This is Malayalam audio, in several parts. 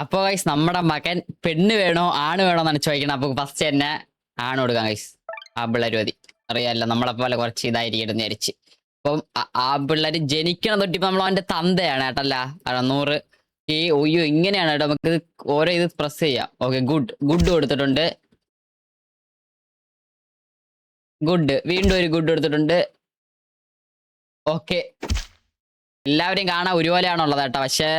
അപ്പൊ ഗൈസ് നമ്മുടെ മകൻ പെണ്ണ് വേണോ ആണ് വേണോ എന്നാണ് ചോദിക്കണം. അപ്പൊ ഫസ്റ്റ് തന്നെ ആണ് കൊടുക്കാം ഗൈസ്. ആ പിള്ളേർ മതി. അറിയാലോ നമ്മളെ പോലെ കുറച്ച് ഇതായിരിക്കും വിചാരിച്ച്. അപ്പം ആ പിള്ളേര് ജനിക്കണം തൊട്ടിപ്പോ നമ്മൾ അവന്റെ തന്തയാണ് കേട്ടല്ല. 100 ഈ ഒയ്യോ ഇങ്ങനെയാണ് കേട്ടോ. നമുക്ക് ഓരോ ഇത് പ്രസ് ചെയ്യാം. ഓക്കെ ഗുഡ് ഗുഡ് കൊടുത്തിട്ടുണ്ട്. ഗുഡ് വീണ്ടും ഒരു ഗുഡ് കൊടുത്തിട്ടുണ്ട്. ഓക്കെ എല്ലാവരെയും കാണാൻ ഒരുപോലെയാണുള്ളത് കേട്ടോ. പക്ഷെ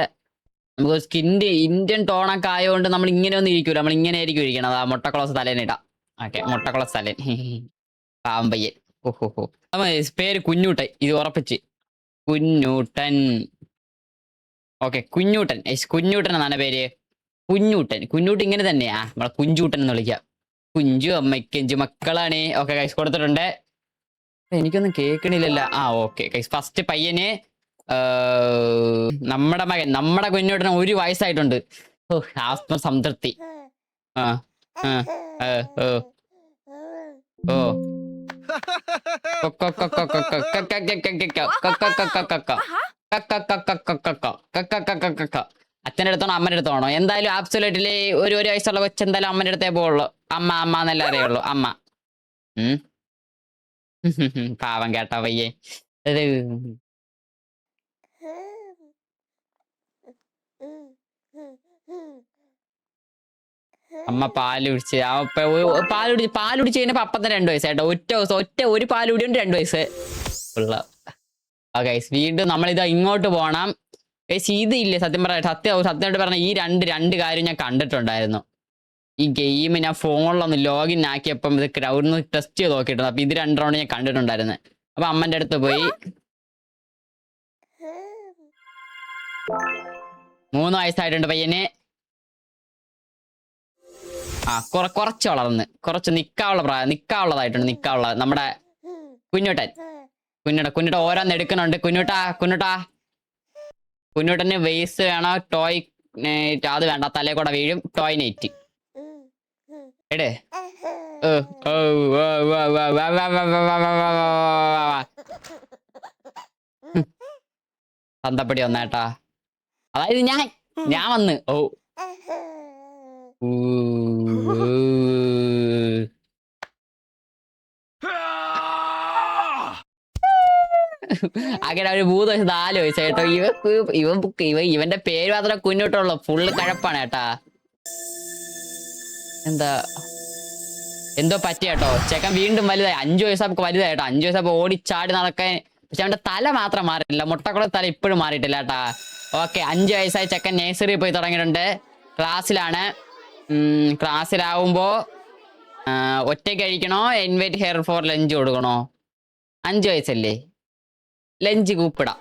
നമുക്ക് സ്കിന്റെ ഇന്ത്യൻ ടോണൊക്കെ ആയതുകൊണ്ട് നമ്മൾ ഇങ്ങനെ ഒന്നും ഇരിക്കൂല. നമ്മൾ ഇങ്ങനെ ആയിരിക്കും ഇരിക്കണം. ആ മുട്ടക്കുളസ് തലേനിടാം. ഓക്കെ മുട്ടക്കുളസ് തലേൻ പാമ്പയ്യൻ. ഓഹോ പേര് കുഞ്ഞൂട്ടൻ. ഇത് ഉറപ്പിച്ച് കുഞ്ഞൂട്ടൻ. ഓക്കെ കുഞ്ഞൂട്ടൻ. കുഞ്ഞൂട്ടൻ എന്നാണ് പേര്. കുഞ്ഞൂട്ടൻ. കുഞ്ഞൂട്ടൻ ഇങ്ങനെ തന്നെയാ നമ്മളെ കുഞ്ചൂട്ടൻ എന്ന് വിളിക്കാം. കുഞ്ചു അമ്മയ്ക്കഞ്ചു മക്കളാണ്. ഓക്കെ കൈസ് കൊടുത്തിട്ടുണ്ട്. എനിക്കൊന്നും കേൾക്കണില്ലല്ല. ആ ഓക്കെ കൈസ് ഫസ്റ്റ് പയ്യന് നമ്മുടെ മകൻ നമ്മുടെ കുഞ്ഞോട്ടന് 1 വയസ്സായിട്ടുണ്ട്. ഓ ആത്മസംതൃപ്തി. ആ ഓ ഓ അച്ഛൻ്റെ അടുത്താണോ അമ്മയുടെ അടുത്താണോ? എന്തായാലും ആബ്സൊല്യൂട്ട്ലി ഒരു വയസ്സുള്ള കൊച്ചു എന്തായാലും അമ്മയുടെ അടുത്തേ പോവുള്ളൂ. അമ്മ എന്നല്ലേ അറിയുള്ളൂ. അമ്മ. പാവം കേട്ടാ പയ്യെ. അമ്മ പാല് കുടിച്ച് പാല് കുടിച്ച് കഴിഞ്ഞപ്പോ അപ്പം തന്നെ 2 വയസ്സായിട്ടോ. ഒരു പാല് കുടിയുണ്ട് 2 വയസ്സ് ഉള്ള. ഗൈസ് വീണ്ടും നമ്മളിത് ഇങ്ങോട്ട് പോണം ഗൈസ്. ഇതില്ലേ സത്യമായിട്ട് പറഞ്ഞ ഈ രണ്ട് കാര്യം ഞാൻ കണ്ടിട്ടുണ്ടായിരുന്നു. ഈ ഗെയിം ഞാൻ ഫോണിലൊന്ന് ലോഗിൻ ആക്കിയപ്പം ഇത് ക്രൗഡിൽ ടെസ്റ്റ് ചെയ്ത് നോക്കിയിട്ടുണ്ട്. അപ്പൊ ഇത് 2 റൗണ്ട് ഞാൻ കണ്ടിട്ടുണ്ടായിരുന്നു. അപ്പൊ അമ്മന്റെ അടുത്ത് പോയി 3 വയസ്സായിട്ടുണ്ട് പയ്യന്. ആ കുറച്ച് വളർന്ന് കുറച്ച് നിക്കാനുള്ളതായിട്ടുണ്ട്. നമ്മുടെ കുഞ്ഞുട്ടൻ ഓരോന്ന് എടുക്കണുണ്ട്. കുഞ്ഞുട്ടന് വേസ് വേണോ? ടോയ് അത് വേണ്ട. തലേ കൂടെ വീഴും. ടോയ് നെറ്റ് എടേ. തന്തപ്പടി വന്നേട്ടാ. അതായത് ഞാൻ വന്ന്. ഓ അങ്ങനെ ഒരു 3 വയസ്സ് 4 വയസ്സായിട്ടോ. ഇവന്റെ പേര് മാത്രമേ കുഞ്ഞോട്ടുള്ളൂ. ഫുള്ള് കഴപ്പാണ് കേട്ടാ. എന്തോ പറ്റിയാട്ടോ. ചെക്കൻ വീണ്ടും വലുതായി. 5 വയസ്സാർക്ക് വലുതായിട്ടോ. 5 വയസ്സാകുമ്പോ ഓടിച്ചാടി നടക്കാൻ. പക്ഷെ അവന്റെ തല മാത്രം മാറിയിട്ടില്ല. മുട്ടക്കുള്ള തല ഇപ്പോഴും മാറിയിട്ടില്ല കേട്ടാ. ഓക്കെ 5 വയസ്സായി ചെക്കൻ നേഴ്സറി പോയി തുടങ്ങിയിട്ടുണ്ട്. ക്ലാസ്സിലാണ്. ക്ലാസ്സിലാവുമ്പോ ഒറ്റയ്ക്ക് കഴിക്കണോ? ഇൻവൈറ്റ് ഹെയർ ഫോർ ലഞ്ച് കൊടുക്കണോ? 5 വയസ്സല്ലേ? ലഞ്ച് കൂപ്പിട്.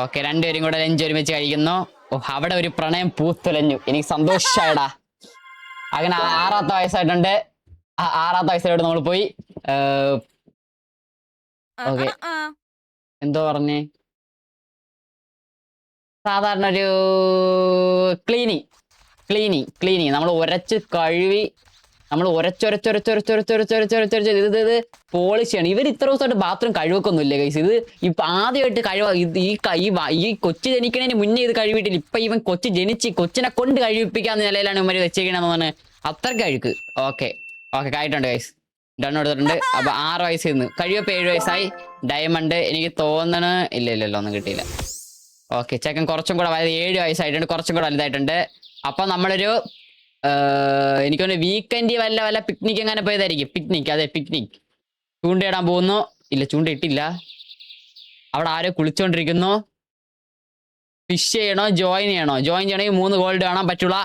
ഓക്കെ 2 പേരും കൂടെ ലഞ്ച് ഒരുമിച്ച് കഴിക്കുന്നു. ഓ അവിടെ ഒരു പ്രണയം പൂത്തുലഞ്ഞു. എനിക്ക് സന്തോഷായടാ. അങ്ങനെ 6ാമത്തെ വയസ്സായിട്ടുണ്ട്. 6ാമത്തെ വയസ്സിലോട്ട് നമ്മൾ പോയി. ഓക്കെ എന്തോ പറഞ്ഞേ? സാധാരണ ഒരു ക്ലീനിങ് നമ്മൾ ഉരച്ച് കഴുകി നമ്മൾ ഇത് പോളിഷ് ചെയ്യണം. ഇവർ ഇത്ര ദിവസമായിട്ട് ബാത്റൂം കഴുകൊന്നുമില്ല ഗൈസ്. ഇത് ഇപ്പൊ ആദ്യമായിട്ട് ഈ കൊച്ചു ജനിക്കണതിന് മുന്നേ ഇത് കഴിവിട്ടില്ല. ഇപ്പൊ ഇവൻ കൊച്ചിനെ കൊണ്ട് കഴിവിപ്പിക്കാന്ന നിലയിലാണ് ഇവര് വെച്ചേക്കണെന്ന്. അത്രയ്ക്ക് അഴുക്ക്. ഓക്കെ ആയിട്ടുണ്ട് ഗൈസ്. ഡൺ കൊടുത്തിട്ടുണ്ട്. അപ്പൊ 6 വയസ്സിൽ നിന്ന് കഴിയപ്പോ 7 വയസ്സായി. ഡയമണ്ട് എനിക്ക് തോന്നണ ഇല്ലല്ലോ ഒന്നും കിട്ടിയില്ല. ഓക്കെ ചെക്കൻ കുറച്ചും കൂടെ 7 വയസ്സായിട്ടുണ്ട്. കുറച്ചും കൂടെ വലുതായിട്ടുണ്ട്. അപ്പൊ നമ്മളൊരു എനിക്കൊന്ന് വീക്കെൻഡ് വല്ല പിക്നിക് എങ്ങനെ പോയതായിരിക്കും. പിക്നിക് ചൂണ്ടയിടാൻ പോകുന്നു. ഇല്ല ചൂണ്ടയിട്ടില്ല. അവിടെ ആരോ കുളിച്ചോണ്ടിരിക്കുന്നു. ഫിഷ് ചെയ്യണോ? ജോയിൻ ചെയ്യണമെങ്കിൽ 3 ഗോൾഡ് കാണാൻ പറ്റുള്ള.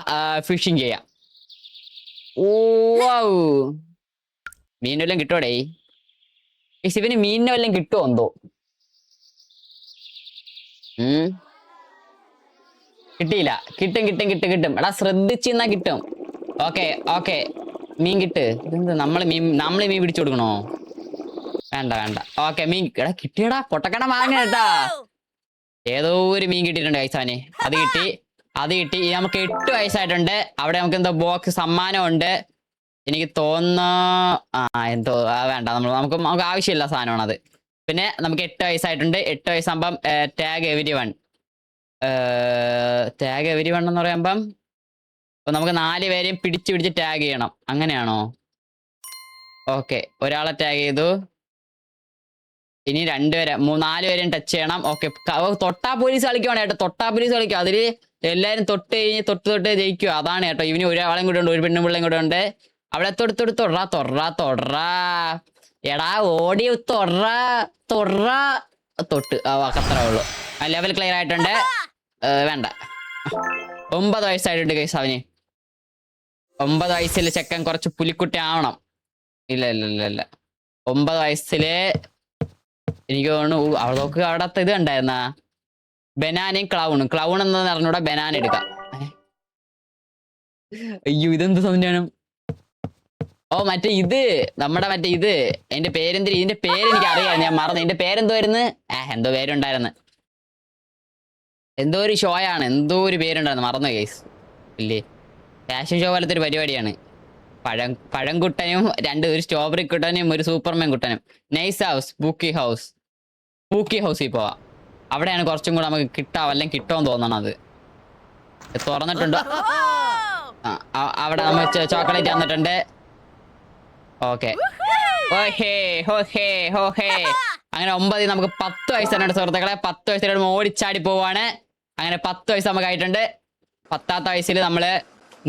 ഫിഷിങ് ചെയ്യാം. ഓ മീൻ വല്ലതും കിട്ടുവോടേ? ഇവന് മീനിനെ വല്ലതും കിട്ടുമോ എന്തോ? കിട്ടിയില്ല. കിട്ടും. എടാ ശ്രദ്ധിച്ചെന്നാ കിട്ടും. ഓക്കെ മീൻ കിട്ട്. ഇതെന്ത് നമ്മള് മീൻ പിടിച്ചു കൊടുക്കണോ? വേണ്ട. ഓക്കെ മീൻ എടാ കിട്ടിയടാ. പൊട്ടക്കണ വാങ്ങ കേട്ടാ. ഏതോ ഒരു മീൻ കിട്ടിയിട്ടുണ്ട് കൈസാന്. അത് കിട്ടി. നമുക്ക് 8 വയസ്സായിട്ടുണ്ട്. അവിടെ നമുക്ക് എന്തോ ബോക്സ് സമ്മാനം ഉണ്ട്. എനിക്ക് തോന്നുന്നു എന്തോ വേണ്ട നമുക്ക് ആവശ്യമില്ല സാധനമാണ് അത്. പിന്നെ നമുക്ക് 8 വയസ്സായിട്ടുണ്ട്. 8 വയസ്സാകുമ്പം ടാഗ് എവരി 1 എന്ന് പറയുമ്പം നമുക്ക് 4 പേരെയും പിടിച്ച് ടാഗ് ചെയ്യണം. അങ്ങനെയാണോ? ഓക്കെ, ഒരാളെ ടാഗ് ചെയ്തു. ഇനി 2 പേരെ 4 പേരെയും ടച്ച് ചെയ്യണം. ഓക്കെ, തൊട്ടാ പോലീസ് കളിക്കുവാണ് കേട്ടോ. തൊട്ടാ പോലീസ് കളിക്കും. അതില് എല്ലാരും തൊട്ട് കഴിഞ്ഞ് തൊട്ട് ജയിക്കുക. അതാണ് കേട്ടോ. ഇവന് ഒരാളും കൂടെ ഉണ്ട്, ഒരു പെണ്ണും പിള്ളയും കൂടെ ഉണ്ട്. അവിടെ തൊട്രാ എടാ ഓടി തൊട്രാ തൊട്ട് അത്രേ ഉള്ളു. ലെവൽ ക്ലിയർ ആയിട്ടുണ്ട്. വേണ്ട. 9 വയസ്സായിട്ടുണ്ട് ഗൈസ് അവന്. 9 വയസ്സിൽ ചെക്കൻ കുറച്ച് പുലിക്കുട്ടി ആവണം. ഇല്ല 9 വയസ്സില് എനിക്ക് തോന്നുന്നു അവൾക്ക് അവിടത്തെ ഇത് ഉണ്ടായിരുന്ന ബനാനയും ക്ലൗൺ എന്ന് പറഞ്ഞൂടെ. ബനാന എടുക്കാം. അയ്യോ, ഇതെന്ത് സൗണ്ടാണ്? ഓ, മറ്റേ ഇത് നമ്മുടെ ഇത് എന്റെ പേരെന്തിരി, ഇതിന്റെ പേര് എനിക്ക് അറിയാം, ഞാൻ മറന്നു. ഇതിന്റെ പേരെന്തോരുന്ന്? എന്തോ പേരുണ്ടായിരുന്നു. എന്തോ ഒരു ഷോയാണ്, എന്തോ ഒരു പേരുണ്ടായിരുന്നു, മറന്നു ഗൈസ്. ഇല്ലേ, ഫാഷൻ ഷോ പോലത്തെ ഒരു പരിപാടിയാണ്. പഴംകുട്ടനും ഒരു സ്ട്രോബെറി കുട്ടനും ഒരു സൂപ്പർമാൻ കുട്ടനും. നൈസ് ഹൗസ്, പൂക്കി ഹൗസിൽ പോവാം. അവിടെയാണ് കുറച്ചും കൂടെ നമുക്ക് അല്ലെങ്കിൽ കിട്ടുമെന്ന് തോന്നണത്. തുറന്നിട്ടുണ്ടോ? അവിടെ നമ്മൾ ചോക്ലേറ്റ് തന്നിട്ടുണ്ട്. ഓക്കെ, അങ്ങനെ 9 നമുക്ക് 10 വയസ്സാണ് സുഹൃത്തുക്കളെ. 10 വയസ്സിൽ ഓടിച്ചാടി പോവാണ്. അങ്ങനെ 10 വയസ്സ് നമുക്ക് ആയിട്ടുണ്ട്. 10ാമത്തെ വയസ്സിൽ നമ്മള്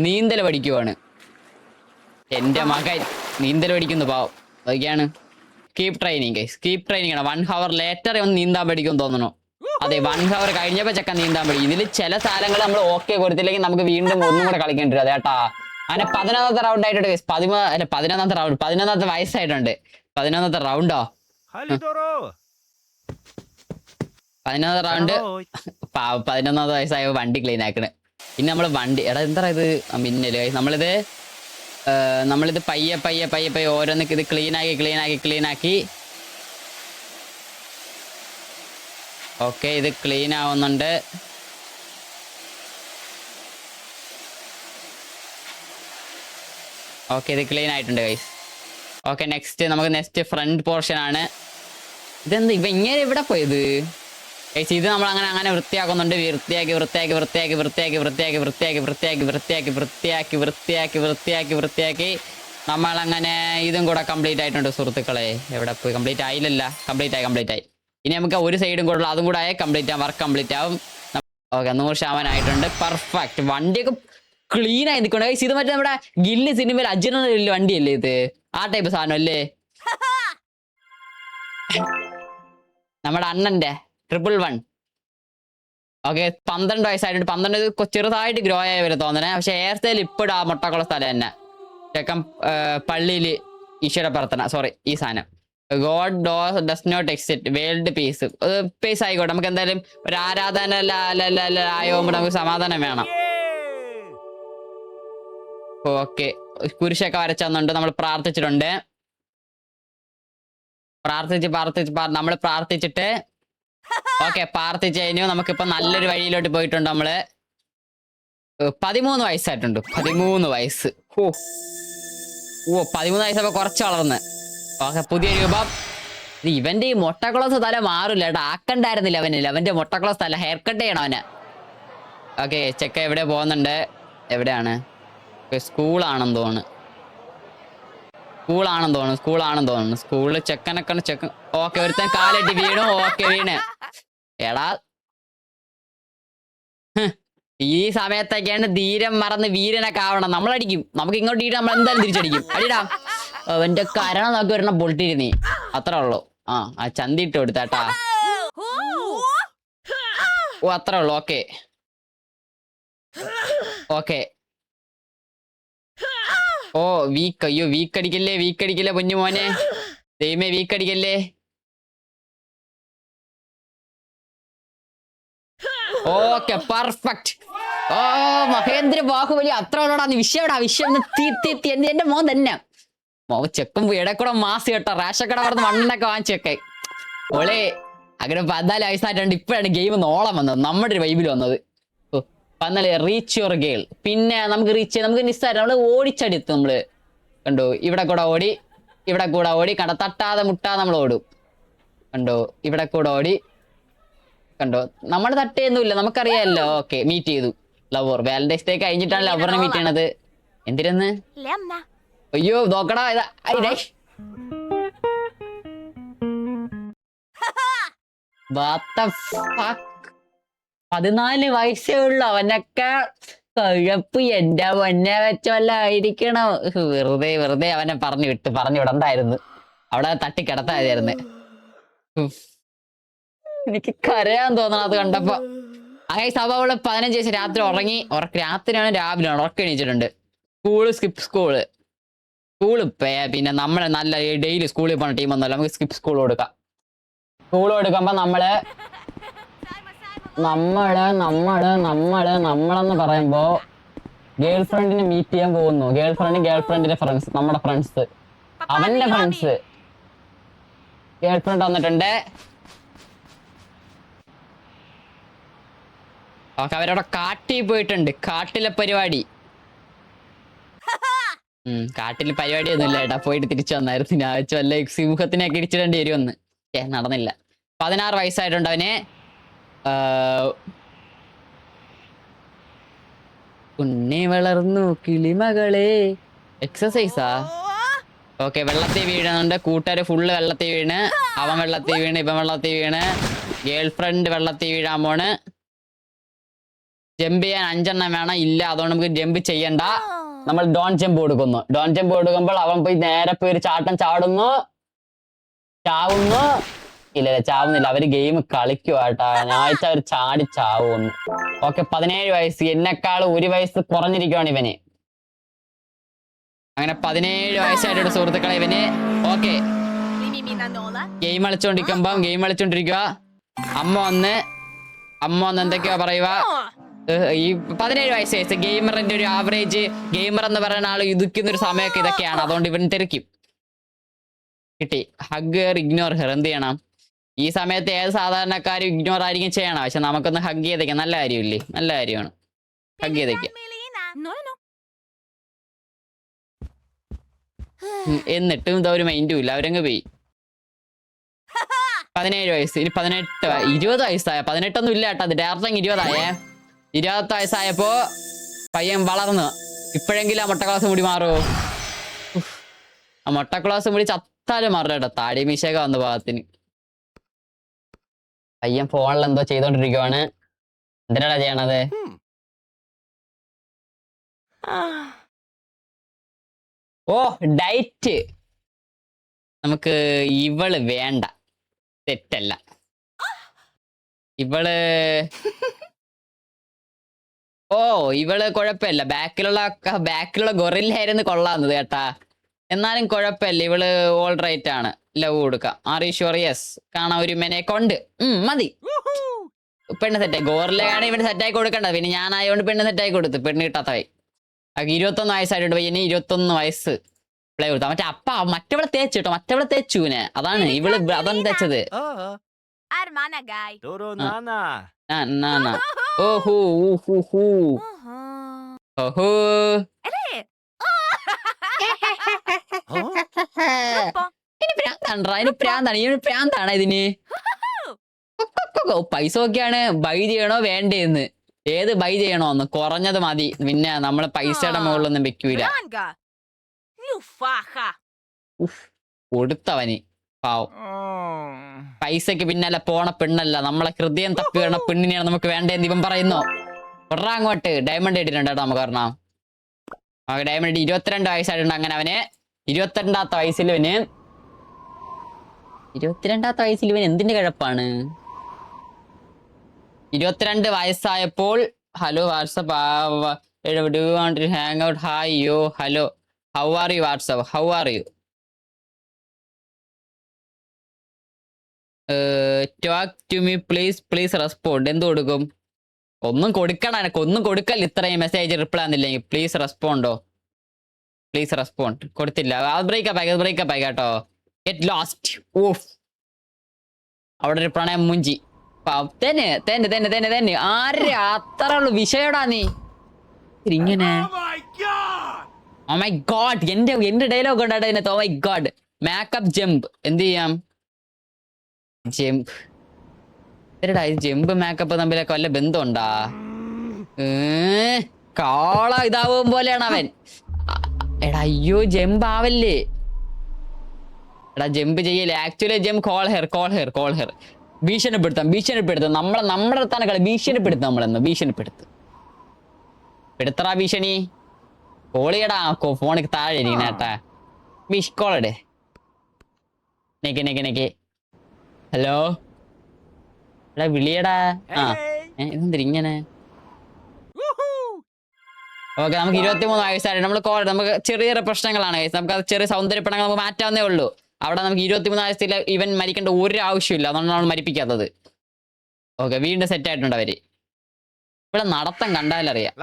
നീന്തൽ പഠിക്കുവാണ്. എന്റെ മകൻ നീന്തൽ പഠിക്കുന്നു, പാവം. അതൊക്കെയാണ് കീപ് ട്രെയിനിങ് ആണ്. 1 hour ലേറ്റർ ഒന്ന് നീന്താൻ പഠിക്കും തോന്നുന്നു. അതെ, 1 hour കഴിഞ്ഞപ്പോ ചെക്കൻ നീന്താൻ പഠിക്കും. ഇതിൽ ചില സ്ഥലങ്ങൾ നമ്മൾ ഓക്കെ കൊടുത്തില്ലെങ്കിൽ നമുക്ക് വീണ്ടും ഒന്നും കൂടെ കളിക്കേണ്ടി വരും. അതേട്ടാ, അങ്ങനെ 11ാമത്തെ റൗണ്ട് ആയിട്ടുണ്ട്. 11ാമത്തെ വയസ്സായിട്ടുണ്ട്. 11ാമത്തെ റൗണ്ടോ? 11ാമത്തെ റൗണ്ട്. 11ാമത്തെ വയസ്സായ വണ്ടി ക്ലീൻ ആക്കണ്. പിന്നെ നമ്മള് വണ്ടി എന്താ ഇത് മിന്നല്. നമ്മളിത് പയ്യെ ഓരോന്ന് ഇത് ക്ലീൻ ആക്കി. ഓക്കെ, ഇത് ക്ലീൻ ആവുന്നുണ്ട്. ഓക്കെ, ഇത് ക്ലീൻ ആയിട്ടുണ്ട് guys. Okay, next front portion ആണ്. ഇതെന്ത് ഇങ്ങനെ ഇവിടെ പോയത് ഗൈസ്? ഇത് നമ്മൾ അങ്ങനെ വൃത്തിയാക്കുന്നുണ്ട്. വൃത്തിയാക്കി നമ്മളങ്ങനെ ഇതും കൂടെ കംപ്ലീറ്റ് ആയിട്ടുണ്ട് സുഹൃത്തുക്കളെ. എവിടെ പോയി? കംപ്ലീറ്റ് ആയില്ലല്ല. കംപ്ലീറ്റ് ആയി. ഇനി നമുക്ക് ഒരു സൈഡും കൂടെ അതും കൂടെ ആയി വർക്ക് കംപ്ലീറ്റ് ആവും. ഓക്കെ, 100% ആയിട്ടുണ്ട്. പെർഫെക്റ്റ്. വണ്ടിയൊക്കെ ക്ലീൻ ആയി നിൽക്കണം ഗൈസ്. ഇത് മറ്റേ നമ്മുടെ ഗില്ല് സിനിമയിൽ അർജുനൻ വണ്ടിയല്ലേ ഇത്? ആ ടൈപ്പ് സാധനം അല്ലേ? നമ്മുടെ അണ്ണന്റെ 111. ഓക്കെ, 12 വയസ്സായിട്ടുണ്ട്. 12 ചെറുതായിട്ട് ഗ്രോ ആയ പോലെ തോന്നണേ. പക്ഷെ ഹെയർ സ്റ്റൈൽ ഇപ്പോഴും ആ മുട്ടക്കുള്ള സ്ഥലം തന്നെ. ചെക്കൻ പള്ളിയിൽ ഈശ്വര പ്രാർത്ഥന, സോറി, ഈ സാധനം God does not exit world peace. Peace ആയിക്കോട്ടെ. നമുക്ക് എന്തായാലും ഒരു ആരാധന ആയോമ്പോൾ നമുക്ക് സമാധാനം വേണം. ഓക്കെ, കുരിശൊക്കെ വരച്ചെന്നുണ്ട്. നമ്മൾ പ്രാർത്ഥിച്ചിട്ടുണ്ട്. നമ്മൾ പ്രാർത്ഥിച്ചിട്ട് ഓക്കെ, പ്രാർത്ഥിച്ചു കഴിഞ്ഞു. നമുക്കിപ്പോ നല്ലൊരു വഴിയിലോട്ട് പോയിട്ടുണ്ട്. നമ്മള് 13 വയസ്സായിട്ടുണ്ട്. 13 വയസ്സ്. ഓ 13 വയസ്സപ്പോ കുറച്ച് വളർന്ന്. ഓക്കെ, പുതിയ രൂപം. ഇവന്റെ ഈ മൊട്ടക്കുളസ് തല മാറില്ല കേട്ടോ. ആക്കണ്ടായിരുന്നില്ല അവന്റെ മൊട്ടക്കുളസ് തല. ഹെയർ കട്ട് ചെയ്യണം അവന്. ഓക്കെ, ചെക്ക എവിടെ പോകുന്നുണ്ട്? എവിടെയാണ്? സ്കൂളാണെന്ന് തോന്നുന്നു. സ്കൂളിൽ ചെക്കൻ. ഓക്കെ, ഒരുത്തൻ കാലിട്ട് വീണു. ഓക്കെ, വീണ്. എടാ, ഈ സമയത്തൊക്കെയാണ് ധീരം മറന്ന് വീരനൊക്കെ ആവണം. നമ്മളടിക്കും. നമുക്ക് ഇങ്ങോട്ട് ഇട്ട് നമ്മൾ എന്തായാലും തിരിച്ചടിക്കും. അടിടാ. അവന്റെ കരണം നോക്കി ഒരെണ്ണം പൊട്ടിയിരുന്നീ. അത്രേ ഉള്ളൂ. ആ ചന്തി ഇട്ട് കൊടുത്താട്ടാ. അത്രേ ഉള്ളൂ. ഓക്കെ. ഓ, അയ്യോ, വീക്കടിക്കല്ലേ പൊന്നു മോനെ. ദൈവമേ, വീക്കടിക്കല്ലേ. Okay, perfect. ഓ, മഹേന്ദ്ര ബാഹുബലി. അത്ര ഉള്ളടാ. വിഷയം എന്റെ മോൻ തന്നെ. ചെക്കും ഇടക്കൂടെ മാസ് കേട്ടോ. റേഷക്കട പറഞ്ഞ് മണ്ണൊക്കെ വാങ്ങിച്ചൊക്കെ ഓളെ. അങ്ങനെ 14 വയസ്സായിട്ടുണ്ട്. ഇപ്പോഴാണ് ഗെയിം നോളം വന്നത്, നമ്മുടെ ഒരു വൈബിൽ വന്നത്. വന്നാല് റീച്ച് യുവർ ഗേൾ. പിന്നെ നമുക്ക് നിസ്സാരം നമ്മള് ഓടിച്ചടിയെത്തും. കണ്ടോ ഇവിടെ കൂടെ ഓടി കണ്ടോ തട്ടാതെ മുട്ടാതെ നമ്മൾ ഓടും കണ്ടോ ഇവിടെ കൂടെ ഓടി കണ്ടോ നമ്മൾ തട്ടിയൊന്നുമില്ല നമുക്കറിയാമല്ലോ ഓക്കെ മീറ്റ് ചെയ്തു ലവർ വാലന്റൈൻസ് ഡേ കഴിഞ്ഞിട്ടാണ് ലവറിനെ മീറ്റ് ചെയ്യണത് എന്തിനെന്ന് അയ്യോ നോക്കടാ ഇതാ 14 വയസ്സേ ഉള്ളു അവനൊക്കെ കഴപ്പ് എന്റെ പൊന്നെ വെച്ചല്ല ആയിരിക്കണം വെറുതെ അവനെ പറഞ്ഞു വിടണ്ടായിരുന്നു അവിടെ തട്ടിക്കിടത്തായിരുന്നു എനിക്ക് കരയാൻ തോന്നണം അത് കണ്ടപ്പോ അങ്ങനെ സഭ അവള് 15 വയസ്സ് രാത്രി ഉറങ്ങി രാത്രിയാണ് രാവിലെയാണ് ഉറക്കം എണീച്ചിട്ടുണ്ട് സ്കൂള് പിന്നെ നമ്മള് നല്ല ഡെയിലി സ്കൂളിൽ പോകുന്ന ടീമൊന്നുമല്ല നമുക്ക് സ്കൂൾ കൊടുക്കുമ്പോ നമ്മളെന്ന് പറയുമ്പോ ഗേൾ ഫ്രണ്ടിനെ മീറ്റ് ചെയ്യാൻ പോകുന്നു ഗേൾ ഫ്രണ്ടിന്റെ ഫ്രണ്ട്സ് നമ്മുടെ ഫ്രണ്ട്സ് അവന്റെ ഫ്രണ്ട്സ് ഗേൾ ഫ്രണ്ട് വന്നിട്ടുണ്ട് ഓക്കെ അവരവിടെ കാട്ടിൽ പോയിട്ടുണ്ട് കാട്ടിലെ പരിപാടി കാട്ടിൽ പരിപാടിയൊന്നും ഇല്ല ഏട്ടാ പോയിട്ട് തിരിച്ചു വന്നായിരുന്നു ഞാൻ വെച്ച് വല്ല സിംഹത്തിനൊക്കെ ഇടിച്ചിടേണ്ടി വരുമെന്ന് നടന്നില്ല 16 വയസ്സായിട്ടുണ്ട് അവന് ഉണ്ണി വളർന്നു കിളിമകളെ എക്സസൈസാ ഓക്കെ വെള്ളത്തിൽ വീഴുന്നുണ്ട് കൂട്ടുകാര് ഫുള്ള് വെള്ളത്തിൽ വീണ് അവൻ വെള്ളത്തിൽ വീണ് ഇവൻ വെള്ളത്തിൽ വീണ് ഗേൾ ഫ്രണ്ട് വെള്ളത്തിൽ വീഴാൻ പോണ് ജമ്പ് ചെയ്യാൻ 5 എണ്ണം വേണം ഇല്ല അതുകൊണ്ട് നമുക്ക് ജമ്പ് ചെയ്യണ്ട നമ്മൾ ഡോൺ ജമ്പ് കൊടുക്കുമ്പോൾ അവൻ പോയി നേരെ പോയി ഒരു ചാട്ടം ചാവുന്നു ഇല്ല ചാവുന്നില്ല അവര് ഗെയിം കളിക്കുവാട്ടാ ഞായറാഴ്ച അവർ ചാടി ചാവുന്നു ഓക്കെ 17 വയസ്സ് എന്നെക്കാൾ 1 വയസ്സ് കുറഞ്ഞിരിക്കുവാണ് ഇവന് അങ്ങനെ 17 വയസ്സായിട്ട് സുഹൃത്തുക്കളെ ഇവന് ഓക്കെ ഗെയിം കളിച്ചോണ്ടിരിക്കുക അമ്മ വന്ന് എന്തൊക്കെയാ പറയുക ഈ 17 വയസ്സ് ഗെയിമറിന്റെ ഒരു ആവറേജ് ഗെയിമർ എന്ന് പറയുന്ന ആൾ ഇരിക്കുന്ന ഒരു സമയമൊക്കെ ഇതൊക്കെയാണ് അതുകൊണ്ട് ഇവൻ തിരക്കും കിട്ടി ഹഗ് ഇഗ്നോർ ഹെർ എന്ത് ചെയ്യണം ഈ സമയത്ത് ഏത് സാധാരണക്കാരും ഇഗ്നോർ ആയിരിക്കും ചെയ്യണം പക്ഷെ നമുക്കൊന്ന് ഹഗ് ചെയ്തേക്കാം നല്ല കാര്യമില്ലേ നല്ല കാര്യമാണ് ഹഗ് ചെയ്തേക്കാം എന്നിട്ടും ഇതാ ഒരു മൈൻഡും ഇല്ല അവരങ്ങ് പോയി 17 വയസ്സ് ഇനി 20 വയസ്സായ 18 ഒന്നും ഇല്ല കേട്ടോ അത് ഡയറക്റ്റ് 20 വയസ്സായപ്പോ പയ്യൻ വളർന്നു ഇപ്പോഴെങ്കിലും ആ മുട്ട ക്ലാസ് മുടി മാറുമോ ആ മുട്ട ക്ലാസ് മുടി ചത്താലും മാറും കേട്ടോ താടി മീശയൊക്കെ വന്നു പാകത്തിന് പയ്യൻ ഫോണിൽ എന്തോ ചെയ്തോണ്ടിരിക്കുവാണ് എന്തിനാടാ ചെയ്യണത് ഓ ഡയറ്റ് നമുക്ക് ഇവള് വേണ്ട തെറ്റല്ല ഇവള് കുഴപ്പമില്ല ബാക്കിലുള്ള ഗൊറില്ലായിരുന്നു കൊള്ളാന്നത് കേട്ടാ എന്നാലും കുഴപ്പമില്ല ഇവള് ഓൾ റൈറ്റ് ആണ് ലവ് കൊടുക്കാം ആർ യു ഷുവർ യെസ് കാണാൻ ഒരു മെനെ കൊണ്ട് മതി പെണ്ണ് സെറ്റായി ഗോറിലാണ് ഇവന് സെറ്റായി കൊടുക്കേണ്ടത് പിന്നെ ഞാനായതുകൊണ്ട് പെണ്ണ് സെറ്റായി കൊടുത്തു പെണ്ണ് കിട്ടാത്തവයි 21 വയസ്സായിട്ടുണ്ട് പയ്യന് 21 വയസ്സ് പ്ലേ കൊടുത്താ മറ്റവളെ തേച്ചു കേട്ടോ മറ്റവളെ തേച്ചുവിനെ അതാണ് ഇവള് അതാണ് തേച്ചത് ഓഹോ പ്രാന്താണ് ഇതിന് പൈസ ഒക്കെയാണ് ബൈ ചെയ്യണോ വേണ്ടേന്ന് ഏത് ബൈ ചെയ്യണോന്ന് കുറഞ്ഞത് മതി പിന്നെ നമ്മള് പൈസയുടെ മുകളിലൊന്നും വെക്കൂല കൊടുത്തവന് പാവം പൈസക്ക് പിന്നല്ല പോണ പെണ്ണല്ല നമ്മളെ ഹൃദയം തപ്പി വരണ പെണ്ണിനെയാണ് നമുക്ക് വേണ്ടതെന്ന് ഇവൻ പറയുന്നു അങ്ങോട്ട് ഡയമണ്ട് ഇട്ടിട്ടുണ്ട് കേട്ടോ നമുക്ക് പറഞ്ഞാ ഡയമണ്ട് 22 വയസ്സായിട്ടുണ്ട് അങ്ങനെ അവന് 22ാമത്തെ വയസ്സിൽ ഇവൻ എന്തിന്റെ കിഴപ്പാണ് 22 വയസ്സായപ്പോൾ hello what's up hang out hi yo hello how are you what's up how are you talk to me please respond എന്ത് കൊടുക്കും ഒന്നും കൊടുക്കല്ല ഇത്രയും മെസ്സേജ് റിപ്ലൈ ആകുന്നില്ലെങ്കിൽ പ്ലീസ് റെസ്പോണ്ട് കൊടുത്തില്ല അത് ബ്രേക്കപ്പ് ആയി കേട്ടോ ഗെറ്റ് ലോസ്റ്റ് ഓഫ് അവിടെ ഒരു പ്രണയം മുഞ്ചി തന്നെ ആരെ അത്ര ഉള്ളു വിഷയടാ നീ ഇങ്ങനെ ഓ മൈ ഗോഡ്, എന്റെ ഡയലോഗ് ഉണ്ടായിട്ട് അതിനകത്ത്. Oh my God. Makeup jump എന്ത് ചെയ്യാം? ജമ്പ് എടാ, ഈ ജമ്പ് മേക്കപ്പ് തമ്മിലൊക്കെ വല്ല ബന്ധമുണ്ടാ? കാള ഇതാവും പോലെയാണ് അവൻ. എടാ അയ്യോ, ജമ്പ് ആവല്ലേ. എടാ ജമ്പ് ചെയ്യല്ലേ. Actually jump call here. ഭീഷണിപ്പെടുത്താം നമ്മുടെ അടുത്താണ് കളി. ഭീഷണിപ്പെടുത്തും നമ്മളെന്ന്. പെടുത്തറാ ഭീഷണി. കോളിയടാ ഫോണിക്ക് താഴെ ഇരിക്കണ ഏട്ടാ. കോളടെ നെക്ക്. ഹലോ എടാ വിളിയടാ. ആ എന്തിരി ഇങ്ങനെ? ഓക്കെ, നമുക്ക് 23 വയസ്സായിട്ട് നമുക്ക് ചെറിയ ചെറിയ പ്രശ്നങ്ങളാണ്. നമുക്ക് അത് ചെറിയ സൗന്ദര്യപ്പെടങ്ങൾ നമുക്ക് മാറ്റാവുന്നേ ഉള്ളൂ. അവിടെ നമുക്ക് 23 വയസ്സിൽ ഇവൻ മരിക്കേണ്ട ഒരു ആവശ്യമില്ല. അതുകൊണ്ടാണ് നമ്മൾ മരിപ്പിക്കാത്തത്. ഓക്കെ, വീണ്ടും സെറ്റ് ആയിട്ടുണ്ട് അവര്. ഇവിടെ നടത്തം കണ്ടാലറിയാം.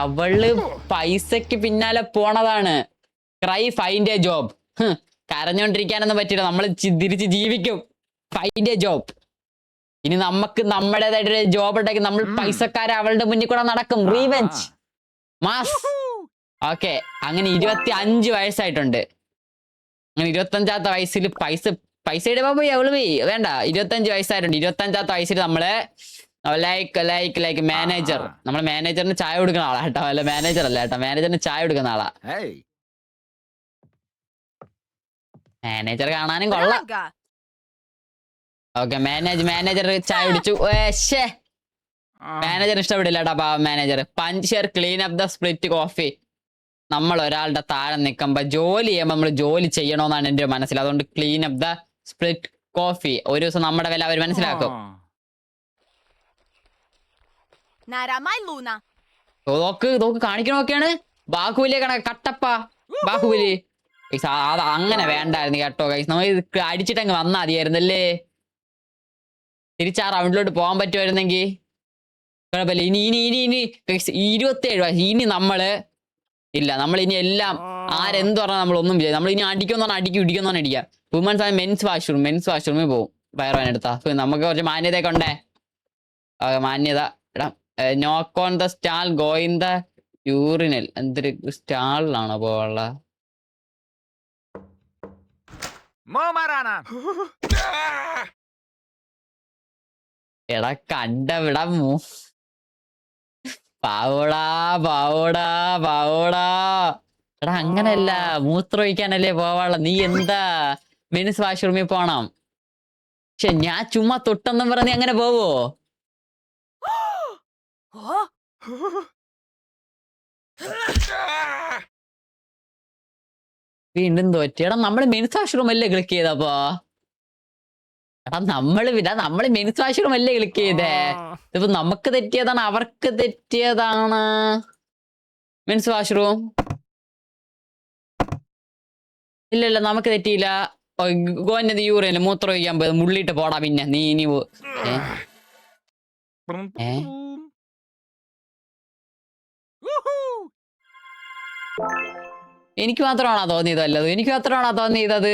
അവള് പൈസക്ക് പിന്നാലെ പോണതാണ്. Cry find a job. കരഞ്ഞോണ്ടിരിക്കാനൊന്നും പറ്റില്ല. നമ്മൾ തിരിച്ച് ജീവിക്കും. Find a job. ഇനി നമുക്ക് നമ്മുടേതായിട്ടൊരു ജോബ് ഉണ്ടെങ്കിൽ നമ്മൾ പൈസക്കാരെ അവളുടെ മുന്നിൽ കൂടെ നടക്കും. റീവെഞ്ച് മാസ്. ഓക്കെ, അങ്ങനെ 25 വയസ്സായിട്ടുണ്ട്. അങ്ങനെ 25ാമത്തെ വയസ്സിൽ പൈസയുടെ പോയി അവള് പോയി വേണ്ട. 25 വയസ്സായിട്ടുണ്ട്. 25ാമത്തെ വയസ്സിൽ നമ്മള് ലൈക്ക് മാനേജർ. നമ്മള് മാനേജറിന് ചായ കൊടുക്കുന്ന ആളാ കേട്ടോ. അല്ല മാനേജർ അല്ല കേട്ടോ, മാനേജറിന് ചായ കൊടുക്കുന്ന ആളാ. മാനേജർ കാണാനും കൊള്ളാം. ഓക്കെ, മാനേജർ ചായ കുടിച്ചു. മാനേജർ ഇഷ്ടപ്പെടില്ല കേട്ടോ, പാവം manager. Puncture clean up the split coffee. നമ്മൾ ഒരാളുടെ താഴെ നിൽക്കുമ്പോ ജോലി ചെയ്യുമ്പോൾ നമ്മൾ ജോലി ചെയ്യണമെന്നാണ് എന്റെ മനസ്സിൽ. അതുകൊണ്ട് clean up the split coffee. ഒരു ദിവസം നമ്മുടെ വില അവർ മനസ്സിലാക്കും. നോക്ക് കാണിക്കണമൊക്കെയാണ്. ബാഹുബലിയെ കട്ടപ്പ ബാഹുബലി. അത് അങ്ങനെ വേണ്ടായിരുന്നു കേട്ടോ ഗൈസ്. നമ്മൾ അടിച്ചിട്ടങ്ങ് വന്നാ മതിയായിരുന്നല്ലേ. തിരിച്ചാ റൗണ്ടിലോട്ട് പോകാൻ പറ്റുമായിരുന്നെങ്കിൽ കുഴപ്പമില്ല. ഇനി 27 വയസ്സ്. ഇനി നമ്മൾ ഇനി എല്ലാം ആരെന്ത് പറഞ്ഞാൽ നമ്മളൊന്നും ചെയ്യും. നമ്മൾ ഇനി അടിക്കുമെന്ന് പറഞ്ഞാൽ ഇടിക്കുമെന്ന് പറഞ്ഞാൽ അടിക്കാം. വുമൻസ് ആയ മെൻസ് വാഷ്റൂമിൽ പോകും വയറുവാനെടുത്താ. നമുക്ക് കുറച്ച് മാന്യതയൊക്കെ ഉണ്ടേ. മാന്യത. എടാ നോക്ക് on the stall going the urinal. എന്തൊരു സ്റ്റാളിലാണോ പോവാനുള്ള? എടാ കണ്ടവിടാ പാവോടാ. എടാ അങ്ങനല്ല, മൂത്രമൊഴിക്കാനല്ലേ പോവാനുള്ള. നീ എന്താ മെൻസ് വാഷ്റൂമിൽ പോണം? പക്ഷെ ഞാൻ ചുമ്മാ തൊട്ടെന്നും പറഞ്ഞ് അങ്ങനെ പോവോ? വീണ്ടും തോറ്റി. എടാ നമ്മള് മെൻസ് വാഷ്റൂം അല്ലേ ക്ലിക്ക് ചെയ്തപ്പോ? എടാ നമ്മള് മെൻസ് വാഷ്റൂം അല്ലേ ക്ലിക്ക് ചെയ്തേ? ഇതിപ്പോ നമുക്ക് തെറ്റിയതാണ് അവർക്ക് തെറ്റിയതാണ്. മെൻസ് വാഷ്റൂം ഇല്ല നമുക്ക് തെറ്റിയില്ല. ഗോന്നത് യൂറിയല്ല, മൂത്രം ഒഴിക്കാൻ പോയത്. മുള്ളിട്ട് പോടാ പിന്നെ നീ ഇനി എനിക്ക് മാത്രമാണോ തോന്നിയതല്ലത്? എനിക്ക് മാത്രമാണോ തോന്നിയത്?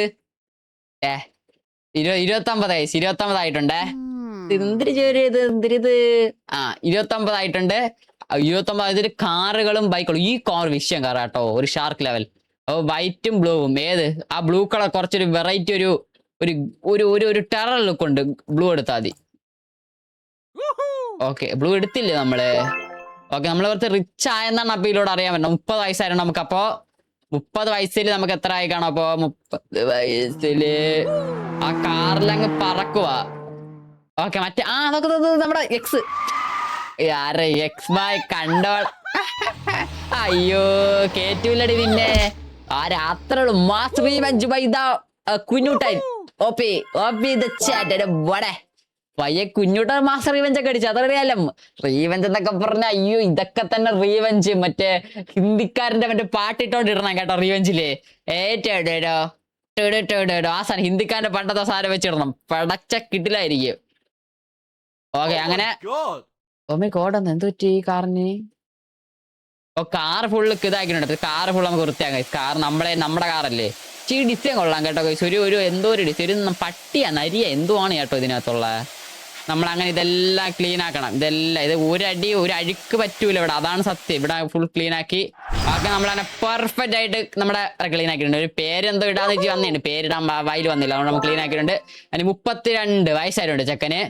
29 ആയിട്ടുണ്ടേ. എന്തിരിത്? 29 ആയിട്ടുണ്ട്. 29 കാറുകളും ബൈക്കുകളും. ഈ കാർ വിഷയം കാർ കേട്ടോ, ഒരു ഷാർക്ക് ലെവൽ. വൈറ്റും ബ്ലൂവും. ഏത് ആ ബ്ലൂ കളർ കുറച്ചൊരു വെറൈറ്റി, ഒരു ടെറർ ലുക്ക് ഉണ്ട്. ബ്ലൂ എടുത്താൽ മതി. ഓക്കെ, ബ്ലൂ എടുത്തില്ലേ നമ്മള്? ഓക്കെ, നമ്മൾ കുറച്ച് റിച്ച് ആയെന്നാണ് അപ്പൊ ഇതിലൂടെ അറിയാൻ പറ്റുന്നത്. 30 വയസ്സായിരുന്നു നമുക്ക്. അപ്പൊ 30 വയസ്സിൽ നമുക്ക് എത്ര ആയി കാണും? അപ്പൊ 30 ആ കാറിലങ്ങ് പറക്കുക. ഓക്കെ, മറ്റേ അതൊക്കെ നമ്മുടെ എക്സ്. X bye കണ്ടോൾ. അയ്യോ കേറ്റൂല്ലടി പിന്നെ. ആ രാത്രിയോട് മാസ് റീവെഞ്ച് ബൈ ദ കുഞ്ഞുട്ടൻ. പയ്യെ കുഞ്ഞുട്ടൻ മാസ് റീവെഞ്ച് ഒക്കെ അടിച്ചു. അതറിയാലോ റീവെഞ്ച് എന്നൊക്കെ പറഞ്ഞ. അയ്യോ ഇതൊക്കെ തന്നെ റീവെഞ്ച്. മറ്റേ ഹിന്ദിക്കാരന്റെ മറ്റേ പാട്ടിട്ടോണ്ടിടണം കേട്ടോ റീവെഞ്ചില്. ആ സാധനം ഹിന്ദിക്കാരന്റെ പണ്ടത്തെ സാധനം വെച്ചിടണം. പടച്ച കിട്ടിലായിരിക്കും. ഓക്കെ, അങ്ങനെ കോടെന്ന് എന്ത് പറ്റി ഈ കാറിന്? കാർ ഫുള്ള് ഇതാക്കിയിട്ടുണ്ട്. കാർ ഫുള്ള് നമുക്ക് വൃത്തിയാക്കാം. കാർ നമ്മുടെ കാറല്ലേ. ഈ ഡിസൈൻ കൊള്ളാം കേട്ടോ. ഒരു എന്തോ ഒരു ഡിസൈൻ, ഒരു പട്ടിയാ നരിയ എന്തോ ആണ് കേട്ടോ ഇതിനകത്തുള്ള. നമ്മൾ അങ്ങനെ ഇതെല്ലാം ക്ലീൻ ആക്കണം. ഇതെല്ലാം ഇത് ഒരു അഴുക്ക് പറ്റൂല ഇവിടെ, അതാണ് സത്യം. ഇവിടെ ഫുൾ ക്ലീൻ ആക്കി ബാക്കി നമ്മളങ്ങനെ പെർഫെക്റ്റ് ആയിട്ട് നമ്മുടെ ക്ലീൻ ആക്കിയിട്ടുണ്ട്. ഒരു പേരെന്തോ ഇടാന്ന് വെച്ച് വന്നിട്ടുണ്ട്, പേരിടാൻ വായിൽ വന്നില്ല, അതുകൊണ്ട് നമ്മൾ ക്ലീൻ ആക്കിയിട്ടുണ്ട്. അതിന് 32 വയസ്സായിട്ടുണ്ട് ചെക്കന്.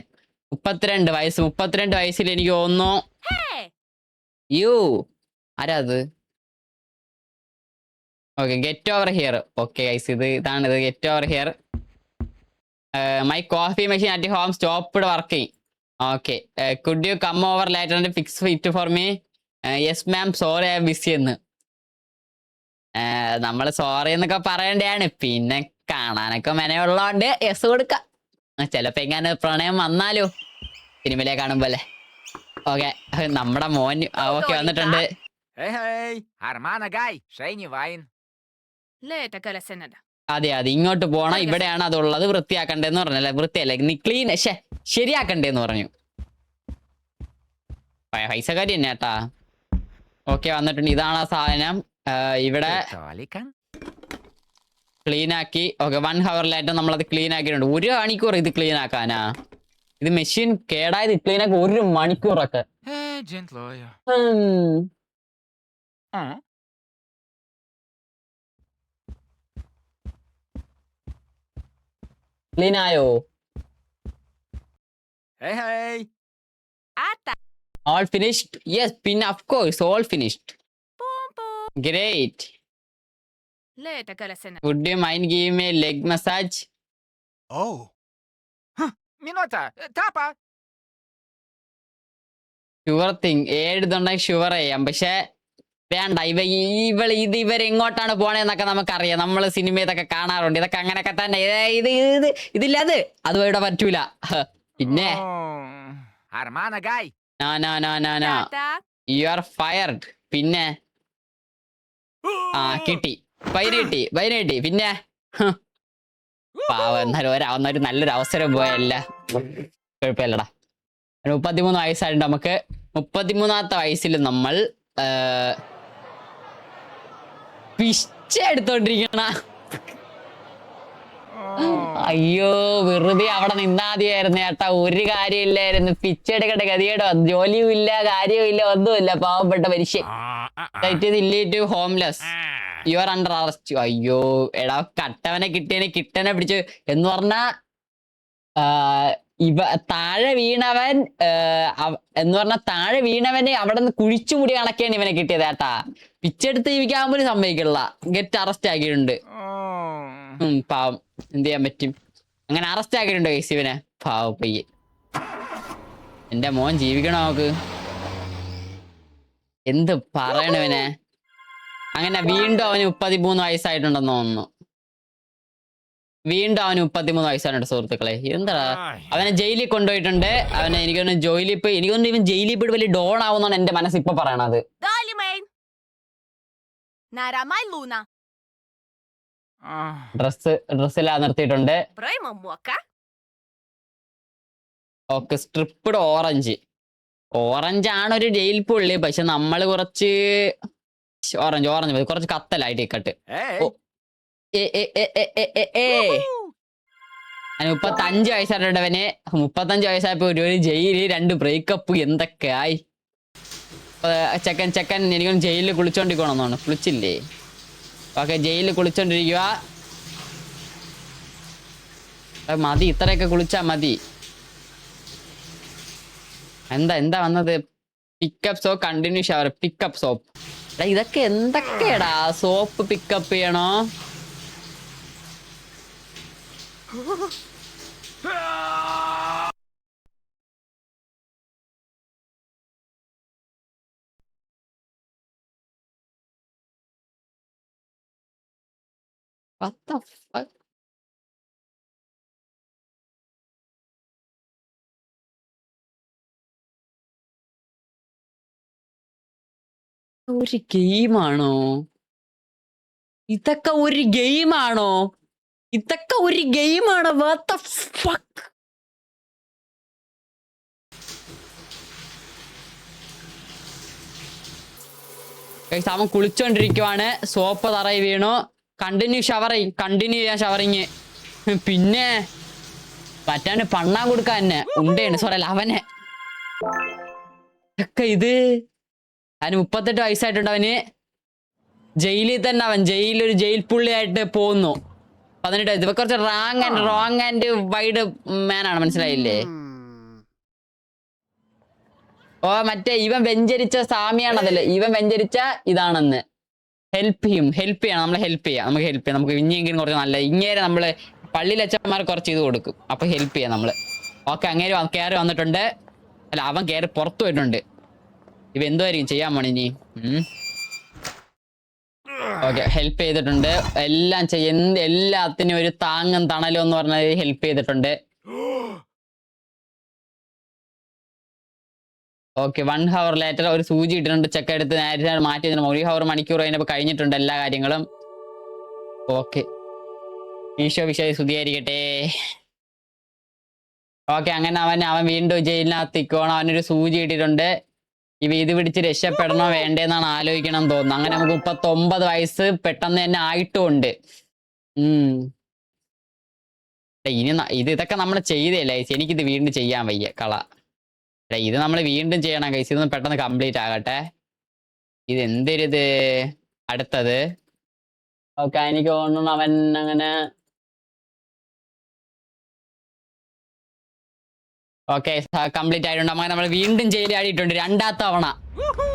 32 വയസ്സിൽ എനിക്ക് തോന്നുന്നു. യു ആരാ അത്? Okay, get over here. Okay guys, ഇതാണിത്, get over here. My coffee machine at home stopped working. Okay, could you come over later and fix it for me? Yes ma'am, sorry I busy എന്ന്. നമ്മൾ സോറി എന്നൊക്കെ പറയേണ്ടതാണ്, പിന്നെ കാണാനൊക്കെ മെനയുള്ളതുകൊണ്ട് യെസ് കൊടുക്കാം. ചിലപ്പോ എങ്ങനെ പ്രണയം വന്നാലോ സിനിമയിലെ കാണുമ്പോലെ. ഓക്കെ, നമ്മുടെ മോൻ ഓക്കെ വന്നിട്ടുണ്ട്. അതെ അതെ, ഇങ്ങോട്ട് പോണം, ഇവിടെയാണ് അതുള്ളത്, വൃത്തിയാക്കണ്ടേന്ന് പറഞ്ഞല്ലേ. വൃത്തിയല്ലേ, നീ ക്ലീൻ ശരിയാക്കണ്ടേന്ന് പറഞ്ഞു. പൈസക്കാരി തന്നെ കേട്ടാ. ഓക്കെ വന്നിട്ടുണ്ട്, ഇതാണ് ആ സാധനം. ഇവിടെ ക്ലീൻ ആക്കി. ഓക്കെ, 1 ഹവറിലായിട്ട് നമ്മളത് ക്ലീൻ ആക്കിയിട്ടുണ്ട്. 1 മണിക്കൂർ ഇത് ക്ലീൻ ആക്കാനാ? ഇത് മെഷീൻ കേടായത് ക്ലീൻ ആക്കി 1 മണിക്കൂറൊക്കെ. ക്ലീൻ ആയോ? All finished? Yes, pin of course, all finished. Great. Would you mind giving me a leg massage? Oh. Minota, tapa. Sure thing. ഏഴുതുണ്ടെങ്കിൽ ഷുവർ ചെയ്യാം, പക്ഷെ വേണ്ട. ഇവരെങ്ങോട്ടാണ് പോണേന്നൊക്കെ നമുക്കറിയാം, നമ്മൾ സിനിമ ഇതൊക്കെ കാണാറുണ്ട്. ഇതൊക്കെ അങ്ങനെയൊക്കെ തന്നെ. ഇതില്ലത് അതും ഇവിടെ പറ്റൂല. പിന്നെ യു ആർ ഫയർഡ്. പിന്നെ കിട്ടി, ഫൈൻ കിട്ടി. പിന്നെ പാവം, എന്നാലും ഒരു നല്ലൊരു അവസരം പോയല്ല, കുഴപ്പമില്ലടാ. 33 വയസ്സായിട്ട് നമുക്ക് 33ാമത്തെ വയസ്സിൽ നമ്മൾ പിച്ച എടുത്തോണ്ടിരിക്കണ. അയ്യോ, വെറുതെ അവിടെ നിന്നാതിയായിരുന്നു ചേട്ടാ, ഒരു കാര്യമില്ലായിരുന്നു. പിച്ചെടുക്കേണ്ട ഗതികേടോ, ജോലിയും ഇല്ല, കാര്യവും ഇല്ല, ഒന്നുമില്ല. പാവപ്പെട്ട മനുഷ്യൻ. Homeless, you are under arrest. അയ്യോ എടാ, കട്ടവനെ കിട്ടനെ പിടിച്ചു എന്ന് പറഞ്ഞാ താഴെ വീണവൻ എന്ന് പറഞ്ഞാൽ താഴെ വീണവനെ അവിടെ നിന്ന് കുഴിച്ചുമുടി കണക്കാണ് ഇവനെ കിട്ടിയത് ഏട്ടാ. പിച്ചെടുത്ത് ജീവിക്കാൻ പോലും സമ്മതിക്കില്ല. ഗെറ്റ് അറസ്റ്റ് ആക്കിയിട്ടുണ്ട്. പാവം, എന്ത് ചെയ്യാൻ പറ്റും. അങ്ങനെ അറസ്റ്റ് ആക്കിയിട്ടുണ്ട് കേസ് ഇവനെ. പാവം പയ്യെ, എന്റെ മോൻ ജീവിക്കണോ നോക്ക്. എന്ത് പറയണവനെ. അങ്ങനെ വീണ്ടും അവന് 33 വയസ്സായിട്ടുണ്ടെന്ന് തോന്നുന്നു. വീണ്ടും അവന് 33 വയസ്സാണ് സുഹൃത്തുക്കളെ. എന്താ, അവനെ ജയിലിൽ കൊണ്ടുപോയിട്ടുണ്ട്. അവനെ എനിക്കൊന്ന് ഇവൻ ജയിലിൽ പോയിട്ട് വലിയ ഡോൺ ആവുന്നാണ് എന്റെ മനസ്സ് ഇപ്പൊ പറയണത്. ഡ്രസ്സിലാ നിർത്തിയിട്ടുണ്ട്. ഓക്കെ, സ്ട്രിപ്പ്ഡ് ഓറഞ്ച് ആണ് ഒരു ജയിൽ പുള്ളി. പക്ഷെ നമ്മള് കുറച്ച് ഓറഞ്ച് കുറച്ച് കത്തലായിട്ട് ഇക്കട്ട്. 35 വയസ്സായിട്ടവന്. 35 വയസ്സായപ്പോ ഒരു ജയില്, 2 ബ്രേക്കപ്പ്, എന്തൊക്കെ ആയി. ചെക്കൻ എനിക്കൊന്ന് ജയിലിൽ കുളിച്ചോണ്ടിരിക്കണമെന്നാണ്. കുളിച്ചില്ലേ? ഓക്കെ, ജയിലിൽ കുളിച്ചോണ്ടിരിക്കുക. മതി, ഇത്രയൊക്കെ കുളിച്ചാ മതി. എന്താ വന്നത്? Pickup soap, continue shower, pickup soap. ഇതൊക്കെ എന്തൊക്കെയാടാ? സോപ്പ് പിക്കപ്പ് ചെയ്യണോ? What the fuck? ഒരു ഗെയിമാണോ ഇതൊക്കെ? ഒരു ഗെയിമാണോ ഇതൊക്കെ? ഒരു ഗെയിമാണോ? What the fuck? അവൻ കുളിച്ചോണ്ടിരിക്കുവാണ്. സോപ്പ് തറയി വീണു. കണ്ടിന്യൂ ചെയ്യാൻ ഷവറിങ്. പിന്നെ മറ്റാന് പണ്ണാൻ കൊടുക്കാൻ തന്നെ ഉണ്ടേണ് സോറി അല്ല അവനെ ഒക്കെ ഇത് അവന് 38 വയസ്സായിട്ടുണ്ട്. അവന് ജയിലിൽ തന്നെ അവൻ ജയിലൊരു ജയിൽ പുള്ളിയായിട്ട് പോകുന്നു. 18 വയസ്സ്. ഇവ കുറച്ച് റോങ് ആൻഡ് വൈഡ് മാനാണ്, മനസ്സിലായില്ലേ? ഓ മറ്റേ ഇവൻ വെഞ്ചരിച്ച സാമിയാണതല്ലേ, ഇവൻ വെഞ്ചരിച്ച ഇതാണെന്ന്. ഹെൽപ്പ് ചെയ്യണം, നമ്മളെ ഹെൽപ്പ് ചെയ്യാം, നമുക്ക് ഇനിയെങ്കിലും കുറച്ച് നല്ല ഇങ്ങേരെ നമ്മള് പള്ളിയിൽ അച്ഛന്മാർ കുറച്ച് ഇത് കൊടുക്കും, അപ്പൊ ഹെൽപ്പ് ചെയ്യാം നമ്മള്. ഓക്കെ, അങ്ങേര് കയറി വന്നിട്ടുണ്ട്. അല്ല, അവൻ കയറി പുറത്തു പോയിട്ടുണ്ട്. ഇവ എന്തുമായിരിക്കും ചെയ്യാൻ പോണ ഇനി? ഓക്കെ, ഹെൽപ്പ് ചെയ്തിട്ടുണ്ട്. എല്ലാം എല്ലാത്തിനും ഒരു താങ്ങും തണലും എന്ന് പറഞ്ഞത് ഹെൽപ്പ് ചെയ്തിട്ടുണ്ട്. ഓക്കെ, 1 hour ലേറ്റർ ഒരു സൂചി ഇട്ടിട്ടുണ്ട്. ചെക്ക് എടുത്ത് നേരത്തെ മാറ്റി 1 hour മണിക്കൂർ കഴിഞ്ഞപ്പോൾ കഴിഞ്ഞിട്ടുണ്ട് എല്ലാ കാര്യങ്ങളും. ഓക്കെ, ഈശോ വിശേഷ സ്തുതിയായിരിക്കട്ടെ. ഓക്കെ, അങ്ങനെ അവൻ വീണ്ടും ജയിലിനകത്ത് നിൽക്കുവാണ്. അവനൊരു സൂചി ഇട്ടിട്ടുണ്ട്. ഇത് പിടിച്ച് രക്ഷപ്പെടണോ വേണ്ടേന്നാണ് ആലോചിക്കണം തോന്നുന്നു. അങ്ങനെ നമുക്ക് 39 വയസ്സ് പെട്ടെന്ന് തന്നെ ആയിട്ടുമുണ്ട്. ഇനി ഇതൊക്കെ നമ്മൾ ചെയ്തല്ലേ, എനിക്കിത് വീണ്ടും ചെയ്യാൻ വയ്യ കള. ഇത് നമ്മൾ വീണ്ടും ചെയ്യണം കൈസ്, ഇതൊന്ന് പെട്ടെന്ന് കംപ്ലീറ്റ് ആകട്ടെ. ഇത് എന്തൊരിത് അടുത്തത്? ഓക്കെ, എനിക്ക് തോന്നുന്നു അവൻ അങ്ങനെ. ഓക്കെ, കംപ്ലീറ്റ് ആയിട്ടുണ്ട്. അങ്ങനെ നമ്മൾ വീണ്ടും ജയിലിൽ ആടിയിട്ടുണ്ട് 2ാം തവണ.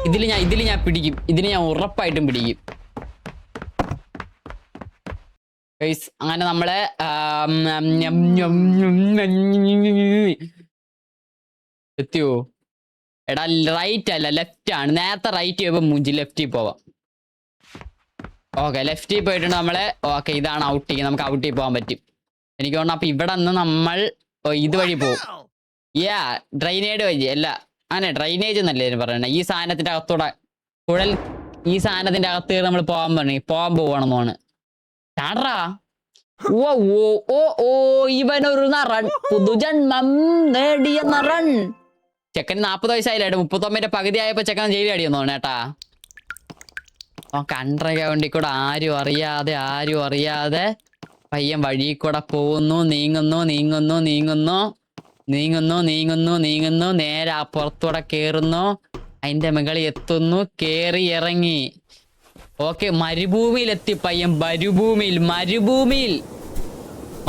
ഇതിൽ ഞാൻ പിടിക്കും, ഇതിന് ഞാൻ ഉറപ്പായിട്ടും പിടിക്കും ഗൈസ്. അങ്ങനെ നമ്മള് എത്തിയോ? എടാ റൈറ്റ് അല്ല ലെഫ്റ്റ് ആണ്. നേരത്തെ റൈറ്റ് ചെയ്യുമ്പോൾ മൂഞ്ചി ലെഫ്റ്റിൽ പോവാം. ഓക്കെ, ലെഫ്റ്റിൽ പോയിട്ടുണ്ട് നമ്മള്. ഓക്കെ, ഇതാണ് ഔട്ടിങ്, നമുക്ക് ഔട്ടിൽ പോകാൻ പറ്റും എനിക്ക് തോന്നുന്നു. അപ്പൊ ഇവിടെ നിന്ന് നമ്മൾ ഇതുവഴി പോകും. ഡ്രൈനേജ് വഴി അല്ല, അങ്ങനെ ഡ്രൈനേജ് എന്നല്ലേ പറയണേ. ഈ സാധനത്തിന്റെ അകത്തൂടെ ഈ സാധനത്തിന്റെ അകത്ത് നമ്മൾ പോകാൻ പോവാണെന്നാണ്. ചാടാ. ഇവനൊരു നറൻ, പുതുജന്മം നേടിയ നറൻ. ചെക്കന് 40 വയസ്സായില്ലേ, 39 പകുതി ആയപ്പോ ചെക്കൻ ജയിലിൽ അടിയെന്ന് തോന്നുന്നു കേട്ടാ. കണ്ടറണ്ടി കൂടെ ആരും അറിയാതെ പയ്യൻ വഴി കൂടെ പോകുന്നു. നീങ്ങുന്നു. നേരെ അപ്പുറത്തൂടെ കേറുന്നു. അതിന്റെ മുകളിൽ എത്തുന്നു. കേറി ഇറങ്ങി. ഓക്കെ, മരുഭൂമിയിലെത്തി പയ്യൻ.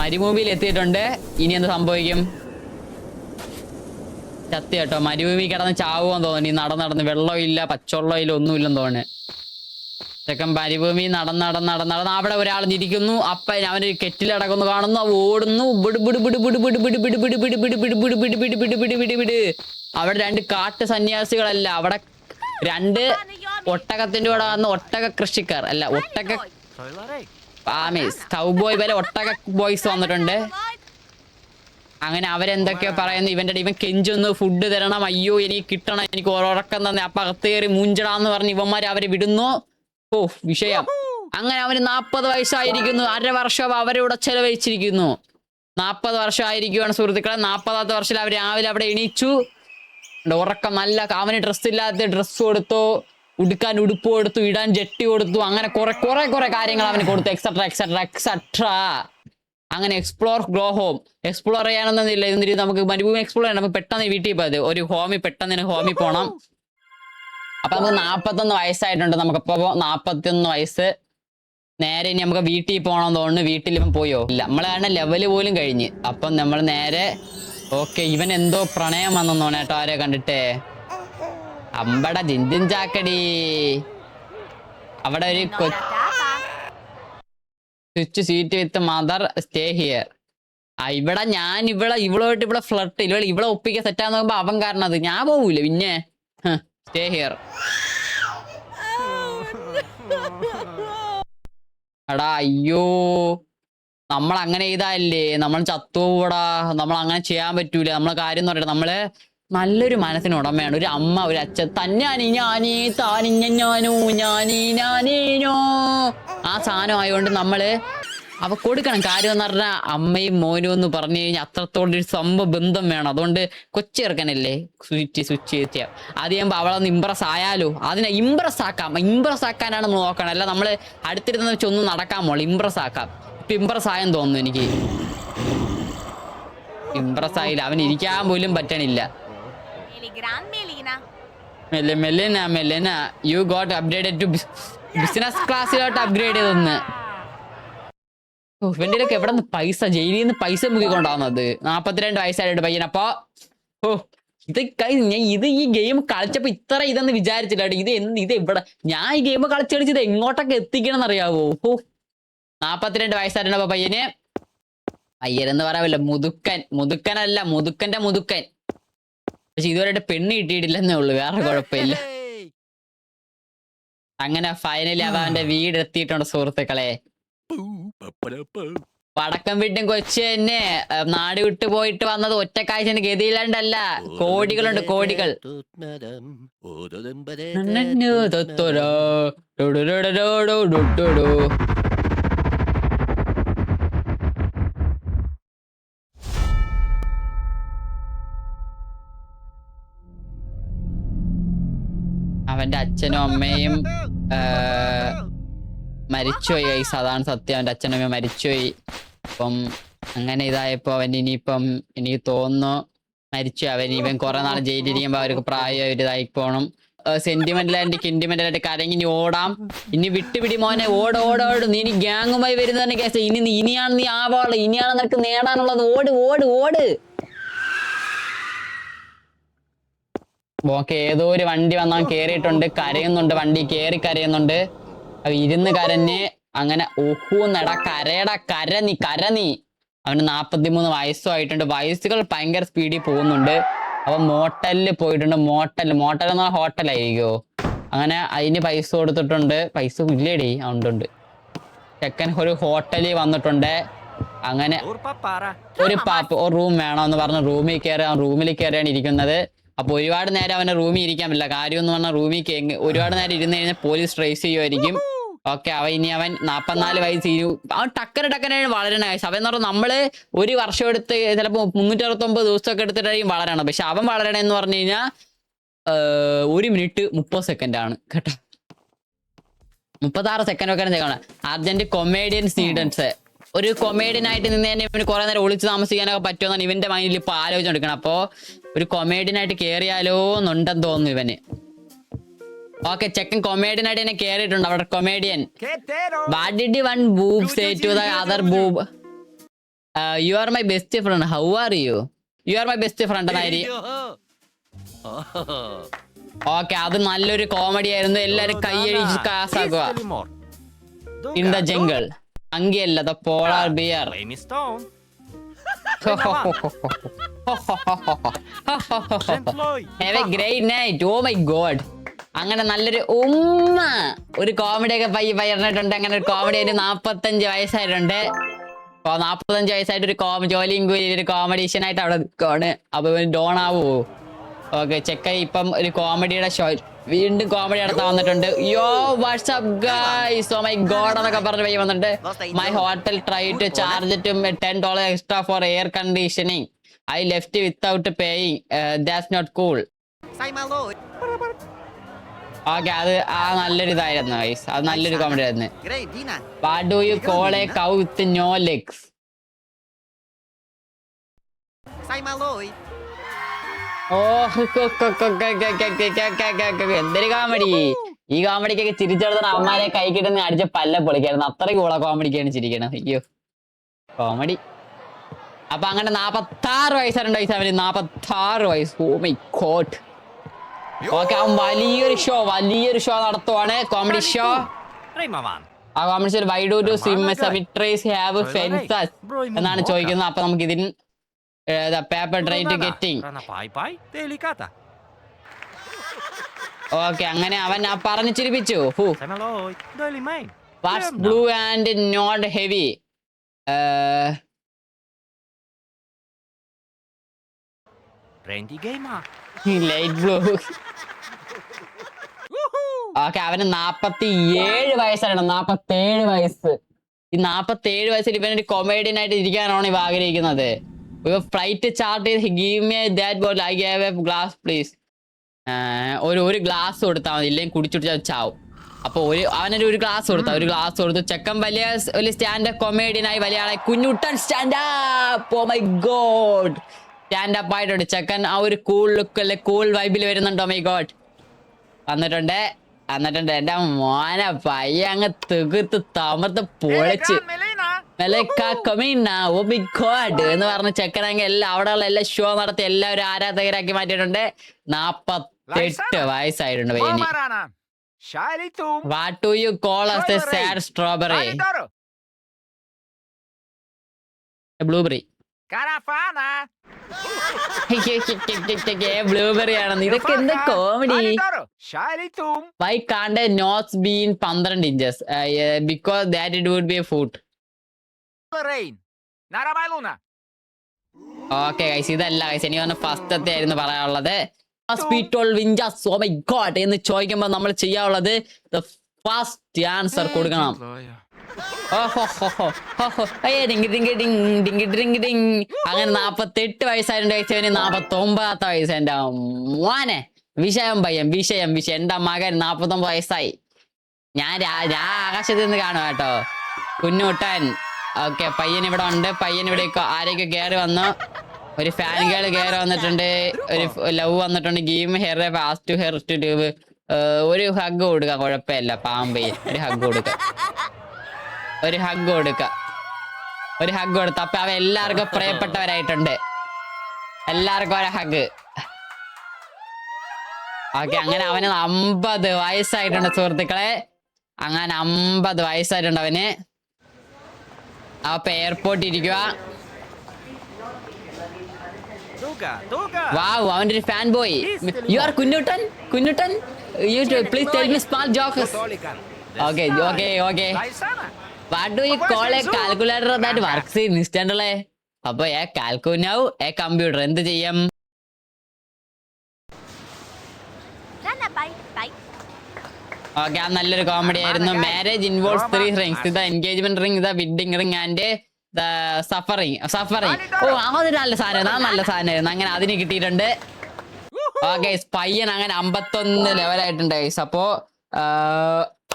മരുഭൂമിയിൽ എത്തിയിട്ടുണ്ട്. ഇനി എന്ത് സംഭവിക്കും? ചത്തി കേട്ടോ. മരുഭൂമി കിടന്ന് ചാവുമെന്ന് തോന്നി. നടന്ന് വെള്ളമില്ല, പച്ചവെള്ളം ഇല്ല, ഒന്നുമില്ലെന്ന് തോന്നുന്നു. ചെക്കൻ മരുഭൂമി നടന്ന് അവിടെ ഒരാൾ ഇരിക്കുന്നു. അപ്പ അവനൊരു കെറ്റിലടക്കുന്നു കാണുന്നു. ഓടുന്നു. അവിടെ 2 കാട്ട് സന്യാസികളല്ല, അവിടെ 2 ഒട്ടകത്തിന്റെ കൂടെ വന്ന് ഒട്ടക കൃഷിക്കാർ അല്ല, കൗബോയ് പോലെ ഒട്ടക ബോയ്സ് വന്നിട്ടുണ്ട്. അങ്ങനെ അവരെന്തൊക്കെയോ പറയുന്നു. ഇവൻ കെഞ്ചുന്നു, ഫുഡ് തരണം, അയ്യോ എനിക്ക് കിട്ടണം, എനിക്ക് ഉറക്കം തന്നെ. അപ്പൊ അകത്ത് കയറി മൂഞ്ചടാന്ന് പറഞ്ഞ് ഇവന്മാർ അവരെ വിടുന്നു. വിഷയം. അങ്ങനെ അവന് 40 വയസ്സായിരിക്കുന്നു. 1/2 വർഷം അവരിവിടെ ചെലവഴിച്ചിരിക്കുന്നു. 40 വർഷം ആയിരിക്കുവാണ് സുഹൃത്തുക്കളെ. 40ാമത്തെ വർഷത്തിൽ അവർ രാവിലെ അവിടെ എണീച്ചു. ഉറക്കം നല്ല. അവന് ഡ്രസ്സ് ഇല്ലാത്ത ഡ്രസ്സ് കൊടുത്തു, ഉടുക്കാൻ ഉടുപ്പ് കൊടുത്തു, ഇടാൻ ജെട്ടി കൊടുത്തു. അങ്ങനെ കുറെ കാര്യങ്ങൾ അവന് കൊടുത്തു. എക്സെട്ര. അങ്ങനെ ഗ്രോ ഹോം എക്സ്പ്ലോർ ചെയ്യാനൊന്നുമില്ല. എന്നിട്ട് നമുക്ക് മരുഭൂമി എക്സ്പ്ലോർ ചെയ്യണം. നമുക്ക് പെട്ടെന്ന് വീട്ടിൽ പോയത് ഒരു പെട്ടെന്ന് ഹോമിൽ പോകണം. അപ്പൊ നമുക്ക് 41 വയസ്സായിട്ടുണ്ട്. നമുക്കിപ്പോ 41 വയസ്സ്. നേരെ ഇനി നമുക്ക് വീട്ടിൽ പോകണം തോന്നുന്നു. വീട്ടിൽ ഇവൻ പോയോ ഇല്ല, നമ്മളാണ് ലെവല് പോലും കഴിഞ്ഞ്. അപ്പം നമ്മൾ നേരെ ഓക്കെ, ഇവൻ എന്തോ പ്രണയം വന്നു തോന്നേട്ടോ ആരെ കണ്ടിട്ട്. അമ്പട ജിഞ്ചിൻ ചാക്കടി. അവിടെ ഒരു switch seat with mother stay here. ഇവളോട്ട് ഇവിടെ ഫ്ലർട്ട് ഇവളെ ഒപ്പിക്കാൻ സെറ്റാന്ന് നോക്കുമ്പോ അവൻ കാരണം അത് ഞാൻ പോവൂല. പിന്നെ സ്റ്റേ ഹിയർ. എടാ അയ്യോ, നമ്മൾ അങ്ങനെ ചെയ്താലേ നമ്മൾ ചത്തുകൂടാ. നമ്മൾ അങ്ങനെ ചെയ്യാൻ പറ്റൂല. നമ്മളെ കാര്യം എന്ന് പറയട്ടെ, നമ്മള് നല്ലൊരു മനസ്സിന് ഉടമയാണ്. ഒരു അമ്മ, ഒരു അച്ഛൻ തന്നാനി ഞാനീ താനിഞ്ഞാനോ ഞാനീനോ ആ സാധനം ആയതുകൊണ്ട് നമ്മള് അവ കൊടുക്കണം. കാര്യം എന്ന് പറഞ്ഞാൽ അമ്മയും മോനും എന്ന് പറഞ്ഞു കഴിഞ്ഞാൽ അത്രത്തോളം ഒരു സംഭവ ബന്ധം വേണം. അതുകൊണ്ട് കൊച്ചിറക്കനല്ലേ സ്വിച്ച് ചെയ്യാം. അത് ചെയ്യുമ്പോൾ അവളൊന്ന് ഇമ്പ്രസ് ആയാലോ, അതിനെ ഇമ്പ്രസ് ആക്കാനാണ് നമ്മൾ നോക്കണം. അല്ല നമ്മൾ അടുത്തിരുന്ന് വെച്ച് ഒന്നും നടക്കാൻ പോളൂ. ഇമ്പ്രസ് ആക്കാം. ഇപ്പൊ ഇമ്പ്രസ് ആയെന്ന് തോന്നുന്നു എനിക്ക്. ഇംപ്രസ് ആയില്ല, അവൻ ഇരിക്കാൻ പോലും പറ്റണില്ല. മെല്ലെന you got upgraded to business ക്ലാസ്സിലോട്ട് അപ്ഗ്രേഡ് ചെയ്തൊന്ന്. ഇവന്റെയൊക്കെ എവിടെ നിന്ന് പൈസ, ജയിലിൽ നിന്ന് പൈസ മുക്കിക്കൊണ്ടാവുന്നത്. 42 വയസ്സായിട്ട് പയ്യനപ്പോ ഇത് ഈ ഗെയിം കളിച്ചപ്പോ ഇത്ര ഇതെന്ന് വിചാരിച്ചില്ല. ഇത് ഇവിടെ ഞാൻ ഈ ഗെയിം കളിച്ചത് എങ്ങോട്ടൊക്കെ എത്തിക്കണം എന്നറിയാവോ. 42 വയസ്സായിട്ടുണ്ടപ്പോ പയ്യന്. പയ്യനെന്ന് പറയാവില്ല, മുതുക്കനല്ല, മുതുക്കന്റെ മുതുക്കൻ. പക്ഷെ ഇതുവരെയായിട്ട് പെണ്ണ് കിട്ടിയിട്ടില്ലെന്നേ ഉള്ളു, വേറെ കുഴപ്പമില്ല. അങ്ങനെ ഫൈനലി അവന്റെ വീട് എത്തിയിട്ടുണ്ട് സുഹൃത്തുക്കളെ. പടക്കം വീട്ടും കൊച്ചു തന്നെ നാട് വിട്ടു പോയിട്ട് വന്നത് ഒറ്റക്കാഴ്ച ഗതിയില്ലാണ്ടല്ല, കോടികളുണ്ട്, കോടികൾ. അവന്റെ അച്ഛനും അമ്മയും മരിച്ചുപോയി ഗൈസ്, അതാണ് സത്യം. അവന്റെ അച്ഛനും അമ്മയും മരിച്ചുപോയി. അപ്പം അങ്ങനെ ഇതായപ്പോ അവൻ ഇനിയിപ്പം എനിക്ക് തോന്നുന്നു മരിച്ചു. ഇവൻ കുറെ നാൾ ജയിലിരിക്കുമ്പോ അവർക്ക് പ്രായം ഇതായി പോണം. സെന്റിമെന്റലായിട്ട് കിന്റിമെന്റലായിട്ട് കരങ്ങി ഇനി ഓടാം. ഇനി വിട്ടുപിടി മോനെ, ഓട്. നീ ഇനി ഗ്യാങ്ങുമായി വരുന്നതന്നെ കേസ്. ഇനിയാണ് നീ ആവാള്, ഇനിയാണ് നിനക്ക് നേടാനുള്ളത്. ഓട്. ഓക്കെ, ഏതോ ഒരു വണ്ടി വന്നാൽ കേറിയിട്ടുണ്ട്, കരയുന്നുണ്ട്. വണ്ടി കേറി കരയുന്നുണ്ട്. ഇരുന്ന് കരഞ്ഞ് അങ്ങനെ ഓഹൂന്നടാ, കര നീ. അവന് 43 വയസ്സും ആയിട്ടുണ്ട്. വയസ്സുകൾ ഭയങ്കര സ്പീഡിൽ പോകുന്നുണ്ട്. അവൻ മോട്ടലിൽ പോയിട്ടുണ്ട്. മോട്ടൽ എന്ന് പറഞ്ഞാൽ ഹോട്ടലായിരിക്കോ. അങ്ങനെ അതിന് പൈസ കൊടുത്തിട്ടുണ്ട്. പൈസ ഇല്ലേടി, ഉണ്ട്. ചെക്കൻ ഒരു ഹോട്ടലിൽ വന്നിട്ടുണ്ട്. അങ്ങനെ ഒരു റൂം വേണമെന്ന് പറഞ്ഞ് റൂമിൽ കയറി, അവൻ റൂമിൽ കയറിയാണ് ഇരിക്കുന്നത്. അപ്പൊ ഒരുപാട് നേരം അവനെ റൂമിൽ ഇരിക്കാൻ പറ്റില്ല. കാര്യം എന്ന് പറഞ്ഞാൽ റൂമിൽ ഒരുപാട് നേരം ഇരുന്ന് കഴിഞ്ഞാൽ പോലീസ് ട്രേസ് ചെയ്യുമായിരിക്കും. ഓക്കെ, അവൻ 44 വയസ്സ് അവൻ ടക്കനെ വളരണ. അവൻ എന്ന് പറഞ്ഞാൽ നമ്മള് ഒരു വർഷം എടുത്ത് ചിലപ്പോൾ 369 ദിവസമൊക്കെ എടുത്തിട്ടായിരിക്കും വളരണം. പക്ഷെ അവൻ വളരണേന്ന് പറഞ്ഞു കഴിഞ്ഞാൽ 1 മിനിറ്റ് 30 സെക്കൻഡ് ആണ് കേട്ടോ. 36 സെക്കൻഡൊക്കെ ചെയ്യണം. Urgent comedian students. ഒരു കൊമേഡിയൻ ആയിട്ട് നിന്ന് തന്നെ ഇവന് കുറെ നേരം ഒളിച്ച് താമസിക്കാനൊക്കെ പറ്റുമെന്നാണ് ഇവന്റെ മൈൻഡിൽ ഇപ്പൊ ആലോചിച്ചെടുക്കണം. അപ്പോ ഒരു കൊമേഡിയൻ ആയിട്ട് കേറിയാലോ എന്നുണ്ടെന്ന് തോന്നുന്നു ഇവന്. ഓക്കെ, ചെക്കൻ കൊമേഡിയൻ ആയിട്ട് തന്നെ കേറിയിട്ടുണ്ട്. അവിടെ comedian. What did one boob say to the other boob? You are my best friend, how are you? You are my best friend എന്നായിരിക്കും. ഓക്കെ, അത് നല്ലൊരു കോമഡി ആയിരുന്നു. എല്ലാരും കൈയടിച്ച് കാസാക്കുക. In the jungle. അങ്കിയല്ല, the polar bear. Have a great night. Oh my god. അങ്ങനെ നല്ലൊരു ഒരു കോമഡി ഒക്കെ പറഞ്ഞിട്ടുണ്ട്. അങ്ങനെ ഒരു കോമഡി ആയിട്ട് 45 വയസ്സായിട്ടുണ്ട്. 45 വയസ്സായിട്ട് ഒരു ജോലിയും കൂലി ഒരു കോമഡീഷ്യനായിട്ട് അവിടെ നിൽക്കുവാണ്. അപ്പൊ ഡോൺ ആവുമോ? ഓക്കെ, ചെക്ക ഇപ്പം ഒരു കോമഡിയുടെ ഷോ വീണ്ടും കോമഡി നടത്താൻ വന്നിട്ടുണ്ട്. Yo what's up guys, oh my God എന്നൊക്കെ പറഞ്ഞ് പയ്യ വന്നിട്ട്. My hotel try to charge to $10 extra for air conditioning. I left without paying. That's not cool. Okay, അത് നല്ലൊരു ഇതായിരുന്നു ഗൈസ്. അത് നല്ലൊരു കോമഡി ആയിരുന്നു. What do you call a cow with no legs? എന്തൊരു കോമഡി. ഈ കോമഡിക്കൊക്കെ ചിരിച്ചെടുത്ത അമ്മമാരെ കൈ കിട്ടുന്ന അടിച്ച പല്ല പൊളിക്കായിരുന്നു. അത്രയ്ക്ക് കൂടെ കോമഡിക്കാണ് ചിരിക്കണം. അയ്യോ കോമഡി. അപ്പൊ അങ്ങനെ 46 വയസ്സായിരുന്നു ഗൈസ് അവന്. 46 വയസ്സ്. ഓ മൈ ഗോഡ്. ഓക്കെ, അവൻ വലിയൊരു ഷോ നടത്തുവാണ്. Comedy show. ആ comedy show why do cemeteries have fences എന്നാണ് ചോദിക്കുന്നത്. അപ്പൊ നമുക്ക് ഇതിന് paper try to getting. Okay, അങ്ങനെ അവൻ പറഞ്ഞു ചിരിപ്പിച്ചു. What's blue and not heavy? Light blue. Okay, അവന് 47 വയസ്സാണ്. 47 വയസ്സ്. ഈ 47 വയസ്സിൽ ഇവനൊരു കൊമേഡിയൻ ആയിട്ട് ഇരിക്കാനാണ് ഇവ ആഗ്രഹിക്കുന്നത്. Flight chart give me that bottle. I have A glass please. ഒരു ഗ്ലാസ് കൊടുത്താൽ മതി, ഇല്ലെങ്കിൽ കുടിച്ചുടിച്ചാൽ ചാവും. അപ്പൊ അവനൊരു ഒരു ഗ്ലാസ് കൊടുത്തു ചെക്കൻ വലിയ സ്റ്റാൻഡപ്പ് കൊമേഡിയനായി വലിയ ആളെ Kunjuttan stand up. Oh my God, stand up ആയിട്ടുണ്ട് ചെക്കൻ. ആ ഒരു കൂൾ ലുക്ക് അല്ലെ, കൂൾ വൈബിൽ വരുന്നുണ്ടോ മൈ ഗോഡ്. വന്നിട്ടുണ്ട് എന്റെ മോനെ പയ്യ അങ്ങ് തികുത്ത് തമർത്ത് പൊളിച്ച് ഓ മൈ ഗോഡ് എന്ന് പറഞ്ഞ ചെക്കനാങ്കിൽ എല്ലാം അവിടെയുള്ള എല്ലാ ഷോ നടത്തി എല്ലാവരും ആരാധകരാക്കി മാറ്റിയിട്ടുണ്ട്. 48 വയസ്സായിട്ടുണ്ട് പയ്യന്. What do you call us a sad strawberry? Blueberry. Blueberry ആണെന്ന്. ഇതൊക്കെ എന്താ comedy. Why can't notes been 12 inches? Because that it would be a food. Okay guys, ഇതല്ല ഗൈസ് എനിക്ക് പറഞ്ഞ ഫസ്റ്റത്തെ ആയിരുന്നു പറയാനുള്ളത്. Oh my God എന്ന് ചോദിക്കുമ്പോ നമ്മൾ ചെയ്യാനുള്ളത് ഫസ്റ്റ് ആൻസർ കൊടുക്കണം. അങ്ങനെ 48 വയസ്സായിട്ടുണ്ട് കഴിച്ചവന് 49 വയസ്സ്. എന്റെ മോനെ വിഷയം എന്റെ മകൻ 49 വയസ്സായി. ഞാൻ ആകാശത്ത് നിന്ന് കാണും കേട്ടോ കുഞ്ഞുട്ടൻ. ഓക്കെ, പയ്യൻ ഇവിടെ ഉണ്ട്. പയ്യൻ ഇവിടെ ആരൊക്കെ കയറി വന്നു. ഒരു ഫാൻ ഗേൾ കയറി വന്നിട്ടുണ്ട്. ഒരു ലവ് വന്നിട്ടുണ്ട്. Game hair fast to hair to tube. ഒരു ഹഗ് കൊടുക്ക, കുഴപ്പമില്ല. പാമ്പയ്യൻ ഒരു ഹഗ് കൊടുക്ക. അപ്പൊ അവ എല്ലാവർക്കും പ്രിയപ്പെട്ടവരായിട്ടുണ്ട്. എല്ലാവർക്കും ഒരു ഹഗ്. ഓക്കെ, അങ്ങനെ അവന് 50 വയസ്സായിട്ടുണ്ട് സുഹൃത്തുക്കളെ. അങ്ങനെ 50 വയസ്സായിട്ടുണ്ട് അവന്. അപ്പൊ എയർപോർട്ടിൽ ഇരിക്കുക. വാവ്, അവന്റെ ഒരു fan boy. You are Kunjuttan. You please tell me small jokes. Okay. What do you call a calculator that works in ഇൻസ്റ്റന്റല്ലേ? അപ്പൊ എ കാൽക്കുനൗ എ കമ്പ്യൂട്ടർ എന്ത് ചെയ്യും? ഓക്കെ, ആ നല്ലൊരു കോമഡി ആയിരുന്നു. Marriage involves 3 rings. ഇതാ എൻഗേജ്മെന്റ് റിംഗ്, ഇതാ വെഡിങ് റിംഗ് ആൻഡ് സഫറിങ്. ഓ, അതൊരു നല്ല സാധനമായിരുന്നു. അങ്ങനെ അതിന് കിട്ടിയിട്ടുണ്ട്. ഓക്കെ, പയ്യൻ അങ്ങനെ 51 ലെവലായിട്ടുണ്ട് ഗൈസ്. അപ്പോ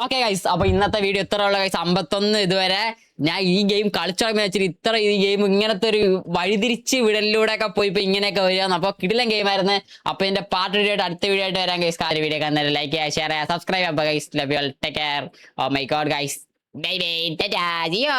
ഓക്കെ ഗൈസ്, അപ്പൊ ഇന്നത്തെ വീഡിയോ ഇത്ര ഉള്ള ഗൈസ്. 51 ഇതുവരെ ഞാൻ ഈ ഗെയിം കളിച്ചോളാൻ വെച്ചിട്ട് ഈ ഗെയിം ഇങ്ങനത്തെ ഒരു വഴിതിരിച്ച് വിടലിലൂടെ ഒക്കെ പോയി ഇപ്പൊ ഇങ്ങനെയൊക്കെ വരികയാണ്. അപ്പൊ കിടിലൻ ഗെയിം ആയിരുന്നു. അപ്പൊ ഇതിന്റെ പാർട്ട് വീഡിയോ ആയിട്ട് അടുത്ത വീഡിയോ ആയിട്ട് വരാൻ ഗൈസ്. കാര്യം വീഡിയോ കാണുന്നവരെ ലൈക്ക് ചെയ്യുക, ഷെയർ ചെയ്യുക, സബ്സ്ക്രൈബ് ചെയ്യുക guys. Love you all, take care. Oh my God guys, bye bye, tata, see U.